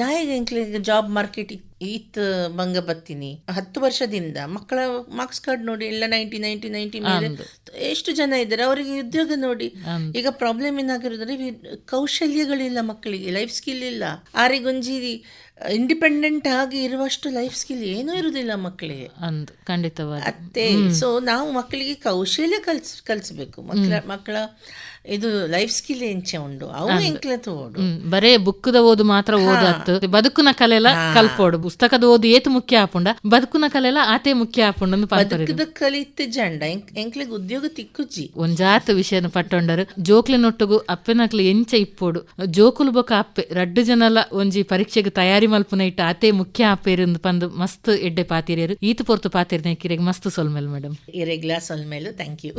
ದಾಯಿಗೆ ಜಾಬ್ ಮಾರ್ಕೆಟ್ ಈತ್ ಬಂಗ ಬತ್ತೀನಿ 10 ವರ್ಷದಿಂದ ಮಕ್ಕಳ ಮಾರ್ಕ್ಸ್ ಕಾರ್ಡ್ ನೋಡಿ ಎಲ್ಲ 90 ಮೇಲೆ ಎಷ್ಟು ಜನ ಇದ್ದಾರೆ, ಅವರಿಗೆ ಉದ್ಯೋಗ ನೋಡಿ. ಈಗ ಪ್ರಾಬ್ಲಮ್ ಏನಾಗಿರೋದ್ರೆ ಕೌಶಲ್ಯಗಳಿಲ್ಲ ಮಕ್ಕಳಿಗೆ, ಲೈಫ್ ಸ್ಕಿಲ್ ಇಲ್ಲ. ಆರಿಗೊಂಜಿ ಇಂಡಿಪೆಂಡೆಂಟ್ ಆಗಿ ಇರುವಷ್ಟು ಲೈಫ್ ಸ್ಕಿಲ್ ಏನೂ ಇರುವುದಿಲ್ಲ ಮಕ್ಕಳಿಗೆ. ಖಂಡಿತವಾಗಿ ಅತ್ತೆ. ಸೊ ನಾವು ಮಕ್ಕಳಿಗೆ ಕೌಶಲ್ಯ ಕಲಿಸ್ಬೇಕು. ಮಕ್ಕಳ ಇದು ಲೈಫ್ ಸ್ಕಿಲ್ ಎಂಚ ಉಂಡು ಅವು ಎಂಕ್ಲೆ ತೋಡು, ಬರೇ ಬುಕ್ಕದ ಓದು ಮಾತ್ರ ಓದತ್ತು, ಬದುಕುನ ಕಲೆಲ ಕಲ್ಪೋಡು. ಪುಸ್ತಕದ ಓದು ಏತು ಮುಖ್ಯ ಆಪುಂಡ, ಬದುಕುನ ಕಲೆಲ ಆತೆ ಮುಖ್ಯ ಆಪುಂಡ. ಬದುಕದ ಕಲಿತ ಜಂಡ ಎಂಕ್ಲೆಗ್ ಉದ್ಯೋಗ ತಿಕ್ಕುಜ್ಜಿ ಒಂಜಾತ ವಿಷಯನ ಪಟ್ಟೊಂಡರು. ಜೋಕ್ಲಿನೊಟ್ಟುಗು ಅಪ್ಪೆನಕ್ಲು ಎಂಚ ಇಪ್ಪೋಡು ಜೋಕುಲು ಬೊಕ ಅಪ್ಪೆ ರಡ್ಡು ಜನಲ ಒಂಜಿ ಪರೀಕ್ಷೆಗೆ ತಯಾರಿ ಮಲ್ಪುನ ಇಟ್ಟ ಆತೆ ಮುಖ್ಯ ಆಪೇರು ಪಂದು ಮಸ್ತ್ ಎಡ್ಡೆ ಪಾತಿರಿಯರು ಈತು ಪೊರ್ತು ಪಾತಿರ್ನ ಕಿರೆಗ್ ಮಸ್ತ್ ಸೊಲ್ಮೇಲ್ ಮೇಡಮ್. ಇರೆಗ್ಲಾ ಸೊಲ್ಮೇಲು ಥ್ಯಾಂಕ್ ಯು.